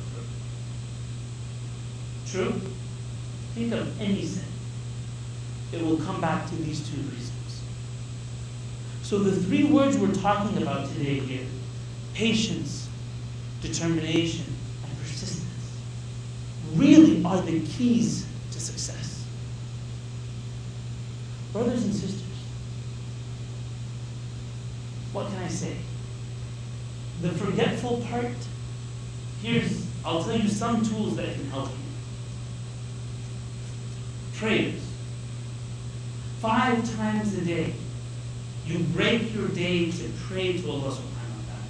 through. True? Think of any sin. It will come back to these two reasons. So the three words we're talking about today here, patience, determination, and persistence, really are the keys to success. Brothers and sisters, what can I say? The forgetful part, I'll tell you some tools that can help you. Prayers. 5 times a day, you break your day to pray to Allah subhanahu wa ta'ala.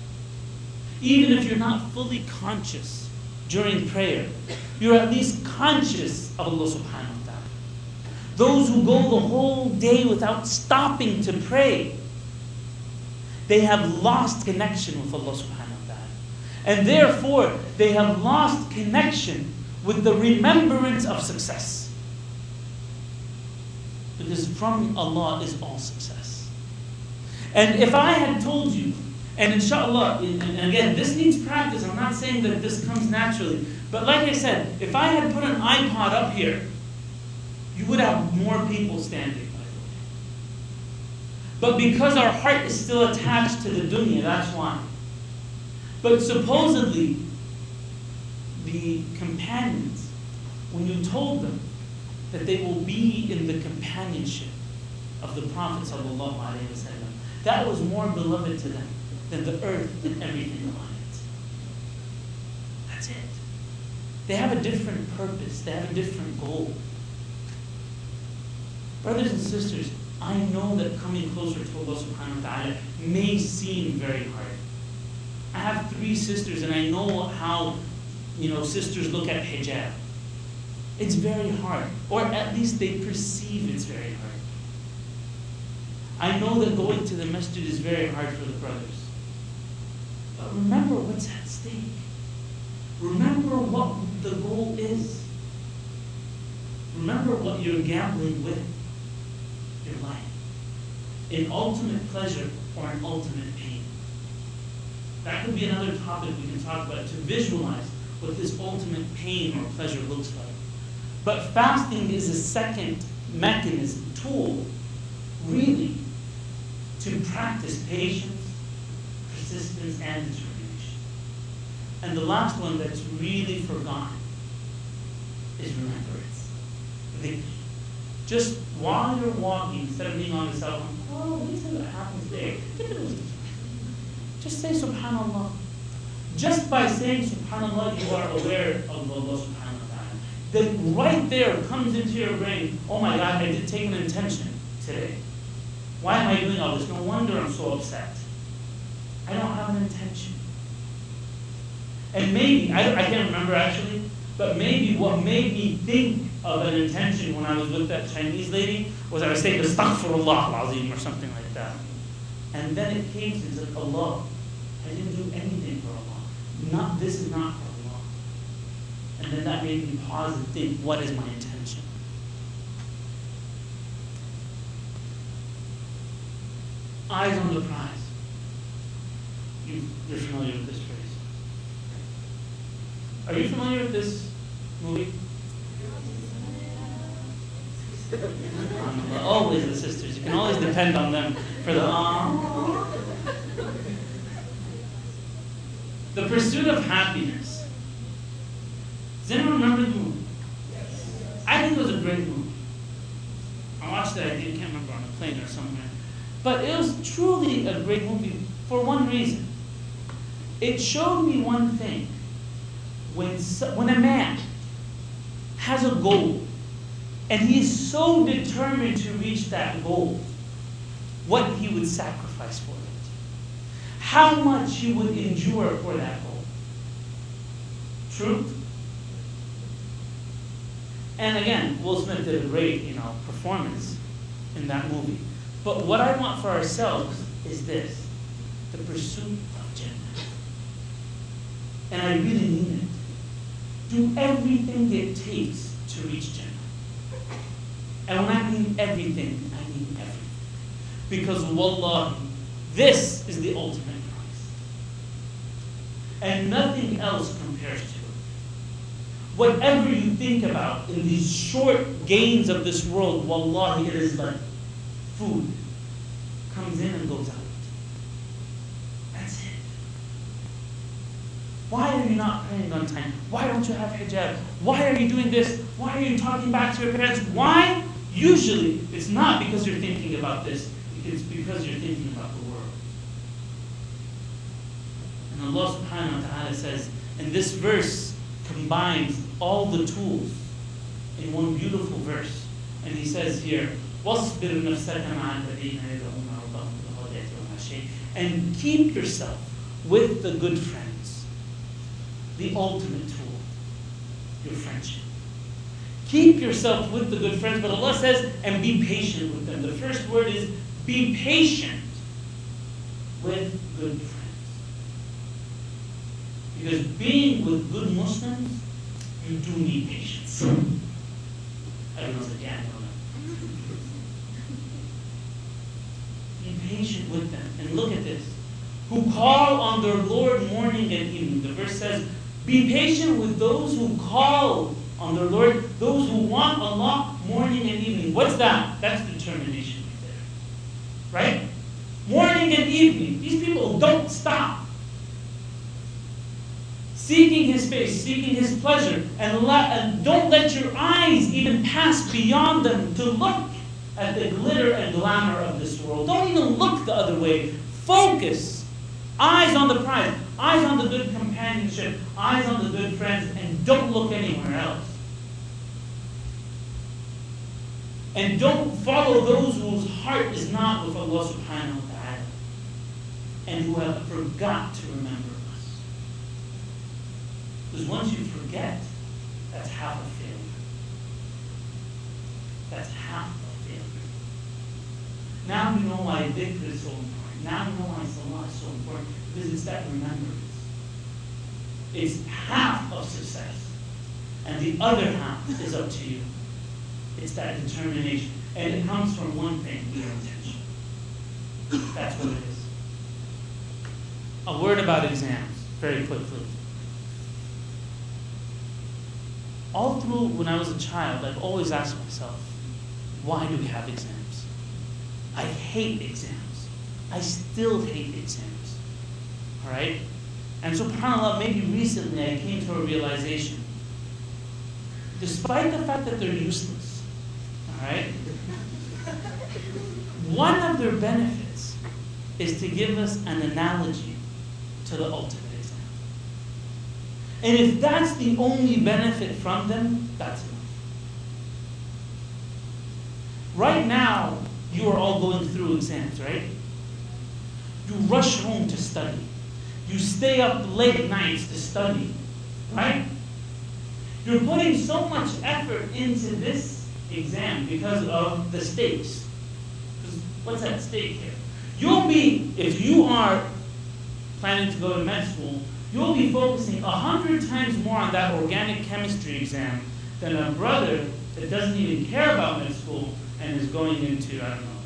Even if you're not fully conscious during prayer, you're at least conscious of Allah subhanahu wa ta'ala. Those who go the whole day without stopping to pray, they have lost connection with Allah subhanahu wa ta'ala. And therefore, they have lost connection with the remembrance of success. Because from Allah is all success. And if I had told you, and inshallah, and again, this needs practice, I'm not saying that this comes naturally, but like I said, if I had put an iPod up here, you would have more people standing, by the way. But because our heart is still attached to the dunya, that's why. But supposedly, the companions, when you told them that they will be in the companionship of the Prophet ﷺ, that was more beloved to them than the earth and everything on it. That's it. They have a different purpose. They have a different goal. Brothers and sisters, I know that coming closer to Allah subhanahu wa ta'ala may seem very hard. I have 3 sisters, and I know how, sisters look at hijab. It's very hard, or at least they perceive it's very hard. I know that going to the masjid is very hard for the brothers. But remember what's at stake. Remember what the goal is. Remember what you're gambling with. Your life. An ultimate pleasure or an ultimate pain. That could be another topic we can talk about, to visualize what this ultimate pain or pleasure looks like. But fasting is a second mechanism, tool, really, to practice patience, persistence, and determination. And the last one that's really forgotten is remembrance. Dhikr. Just while you're walking, instead of being on the cell phone, oh, let's see what happens there. Just say subhanallah. Just by saying subhanallah, you are aware of Allah subhanahu wa ta'ala. Then right there comes into your brain, oh my God, I did take an intention today. Why am I doing all this? No wonder I'm so upset. I don't have an intention. And maybe, I can't remember actually, but maybe what made me think of an intention when I was with that Chinese lady was I was saying Astaghfirullah al-Azim or something like that. And then it came to like, Allah. I didn't do anything for Allah. This is not for Allah. And then that made me pause and think, what is my intention? Eyes on the prize. You're familiar with this phrase. Are you familiar with this movie? Always the sisters. You can always depend on them for the The Pursuit of Happiness. Does anyone remember the movie? I think it was a great movie. I watched it, I can't remember, on a plane or somewhere. But it was truly a great movie for one reason. It showed me one thing. When a man has a goal, and he is so determined to reach that goal, what he would sacrifice for it. How much he would endure for that goal. Truth? And again, Will Smith did a great, performance in that movie. But what I want for ourselves is this: the pursuit of Jannah. And I really mean it. Do everything it takes to reach Jannah. And when I mean everything, I mean everything. Because wallahi, this is the ultimate prize. And nothing else compares to it. Whatever you think about in these short gains of this world, wallahi, it is like food. Comes in and goes out. That's it. Why are you not praying on time? Why don't you have hijab? Why are you doing this? Why are you talking back to your parents? Why? Usually, it's not because you're thinking about this. It's because you're thinking about the world. And Allah subhanahu wa ta'ala says, and this verse combines all the tools in one beautiful verse. And He says here, وَاصْبِرْ نَفْسَكَ مَعَ الَّذِينَ يَدْعُونَ رَبَّهُمْ بِالْغَدَاةِ وَالْعَشِيِّ. And keep yourself with the good friends. The ultimate tool, your friendship. Keep yourself with the good friends, but Allah says, and be patient with them. The first word is, be patient with good friends. Because being with good Muslims, you do need patience. Everyone said, yeah, I know that. Be patient with them. And look at this. Who call on their Lord morning and evening. The verse says, be patient with those who call on their Lord, those who want Allah morning and evening. What's that? That's determination right there. Right? Morning and evening. These people don't stop. Seeking His face, seeking His pleasure, and don't let your eyes even pass beyond them to look at the glitter and glamour of this world. Don't even look the other way. Focus. Eyes on the prize. Eyes on the good companionship. Eyes on the good friends. And don't look anywhere else. And don't follow those whose heart is not with Allah subhanahu wa ta'ala. And who have forgot to remember us. Because once you forget, that's half a failure. That's half a failure. Now you know why dhikr is so important. Now you know why salah is so important. Because it's that remembrance. It's half of success. And the other half is up to you. It's that determination. And it comes from one thing, your intention. That's what it is. A word about exams, very quickly. All through when I was a child, I've always asked myself, why do we have exams? I hate exams. I still hate exams. Alright? And subhanAllah, maybe recently I came to a realization. Despite the fact that they're useless, alright? One of their benefits is to give us an analogy to the ultimate exam. And if that's the only benefit from them, that's enough. Right now, you are all going through exams, right? You rush home to study. You stay up late nights to study, right? You're putting so much effort into this exam because of the stakes. Because what's at stake here? You'll be, if you are planning to go to med school, you'll be focusing 100 times more on that organic chemistry exam than a brother that doesn't even care about med school and is going into, I don't know,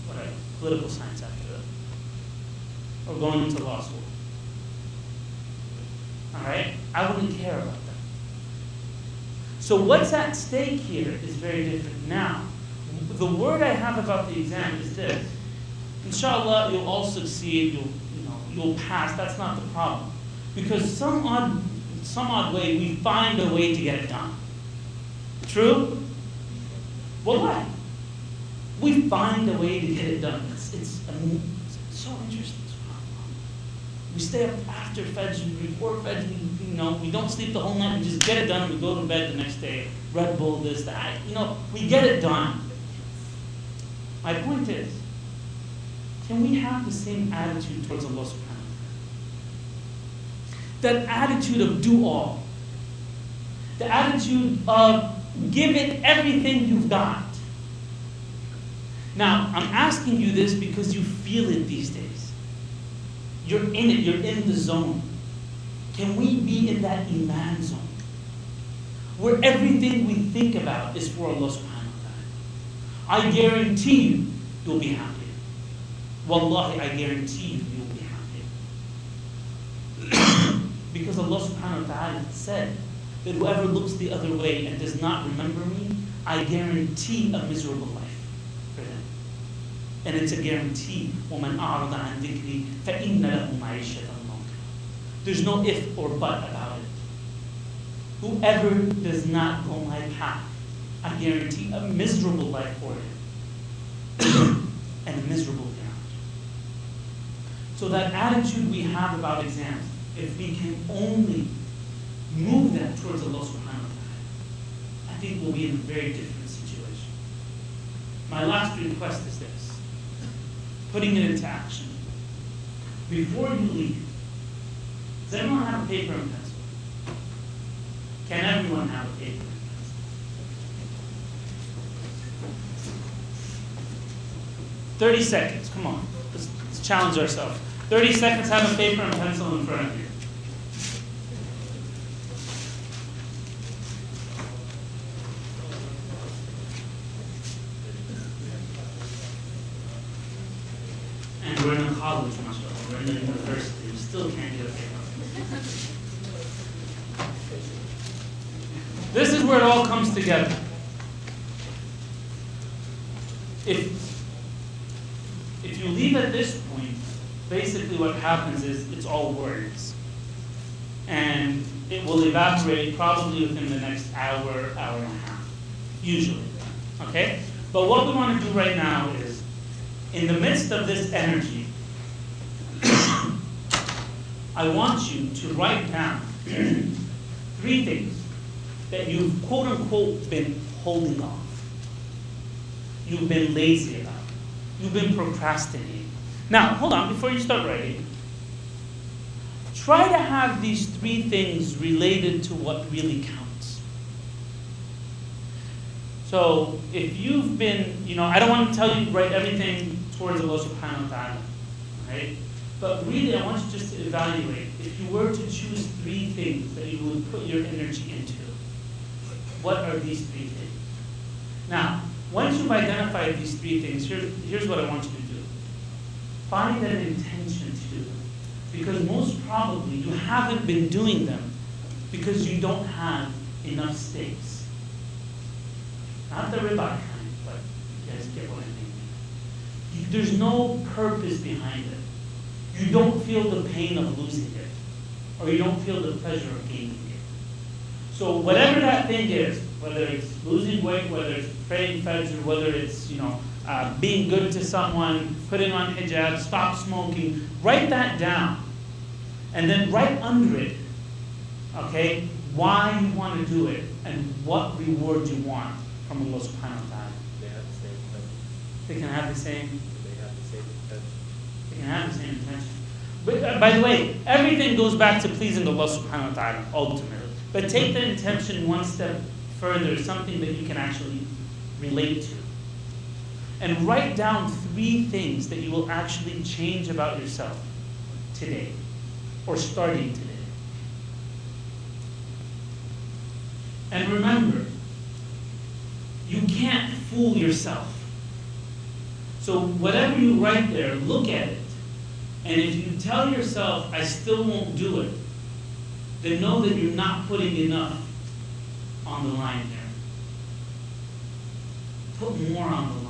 whatever, political science after that. Or going into law school. All right? I wouldn't care about that. So what's at stake here is very different. Now, the word I have about the exam is this. Inshallah, you'll all succeed, you'll pass. That's not the problem. Because some odd way, we find a way to get it done. True? Well, what? We find a way to get it done. It's so interesting. We stay up after Fajr, before Fajr, we don't sleep the whole night, we just get it done, we go to bed the next day, Red Bull, this, that, we get it done. My point is, can we have the same attitude towards Allah subhanahu wa ta'ala? That attitude of do all. The attitude of give it everything you've got. Now, I'm asking you this because you feel it these days. You're in it, you're in the zone. Can we be in that iman zone? Where everything we think about is for Allah subhanahu wa ta'ala. I guarantee you'll be happy. Wallahi, I guarantee you'll be happy. Because Allah subhanahu wa ta'ala said that whoever looks the other way and does not remember me, I guarantee a miserable life for them. And it's a guarantee. وَمَنْ أَعْرَضَ عَنْ ذِكْرِي فَإِنَّ لَهُ مَعِيشَةً ضَنكًا. There's no if or but about it. Whoever does not go my path, I guarantee a miserable life for him. And a miserable hereafter. So that attitude we have about exams, if we can only move that towards Allah subhanahu wa ta'ala, I think we'll be in a very different situation. My last request is this. Putting it into action. Before you leave, does everyone have a paper and pencil? Can everyone have a paper and pencil? 30 seconds, come on. Let's challenge ourselves. 30 seconds, have a paper and pencil in front of you. And we're in a college, mashallah. We're in a university. We still can't get a paper. This is where it all comes together. If you leave at this point, basically what happens is it's all words. And it will evaporate probably within the next hour, hour and a half, usually. Okay? But what we want to do right now is, in the midst of this energy, I want you to write down 3 things that you've quote unquote been holding off. You've been lazy about. You've been procrastinating. Now, hold on, before you start writing, try to have these 3 things related to what really counts. So, if you've been, I don't want to tell you to write everything towards Allah subhanahu wa ta'ala, right? But really, I want you just to evaluate. If you were to choose 3 things that you would put your energy into, what are these 3 things? Now, once you've identified these 3 things, here's what I want you to do. Find an intention to do them. Because most probably you haven't been doing them because you don't have enough stakes. Not the riba kind, but you guys get what I mean. There's no purpose behind it. You don't feel the pain of losing it. Or you don't feel the pleasure of gaining it. So whatever that thing is, whether it's losing weight, whether it's praying Fajr, whether it's being good to someone, putting on hijab, stop smoking, write that down. And then write under it, okay, why you want to do it and what reward you want from Allah subhanahu wa ta'ala.
They have the same intention.
They can have the same.
They have the same intention.
They can have the same intention. But by the way, everything goes back to pleasing Allah subhanahu wa ta'ala, ultimately. But take the intention one step further, something that you can actually relate to. And write down 3 things that you will actually change about yourself today, or starting today. And remember, you can't fool yourself. So whatever you write there, look at it. And if you tell yourself, I still won't do it, then know that you're not putting enough on the line there. Put more on the line.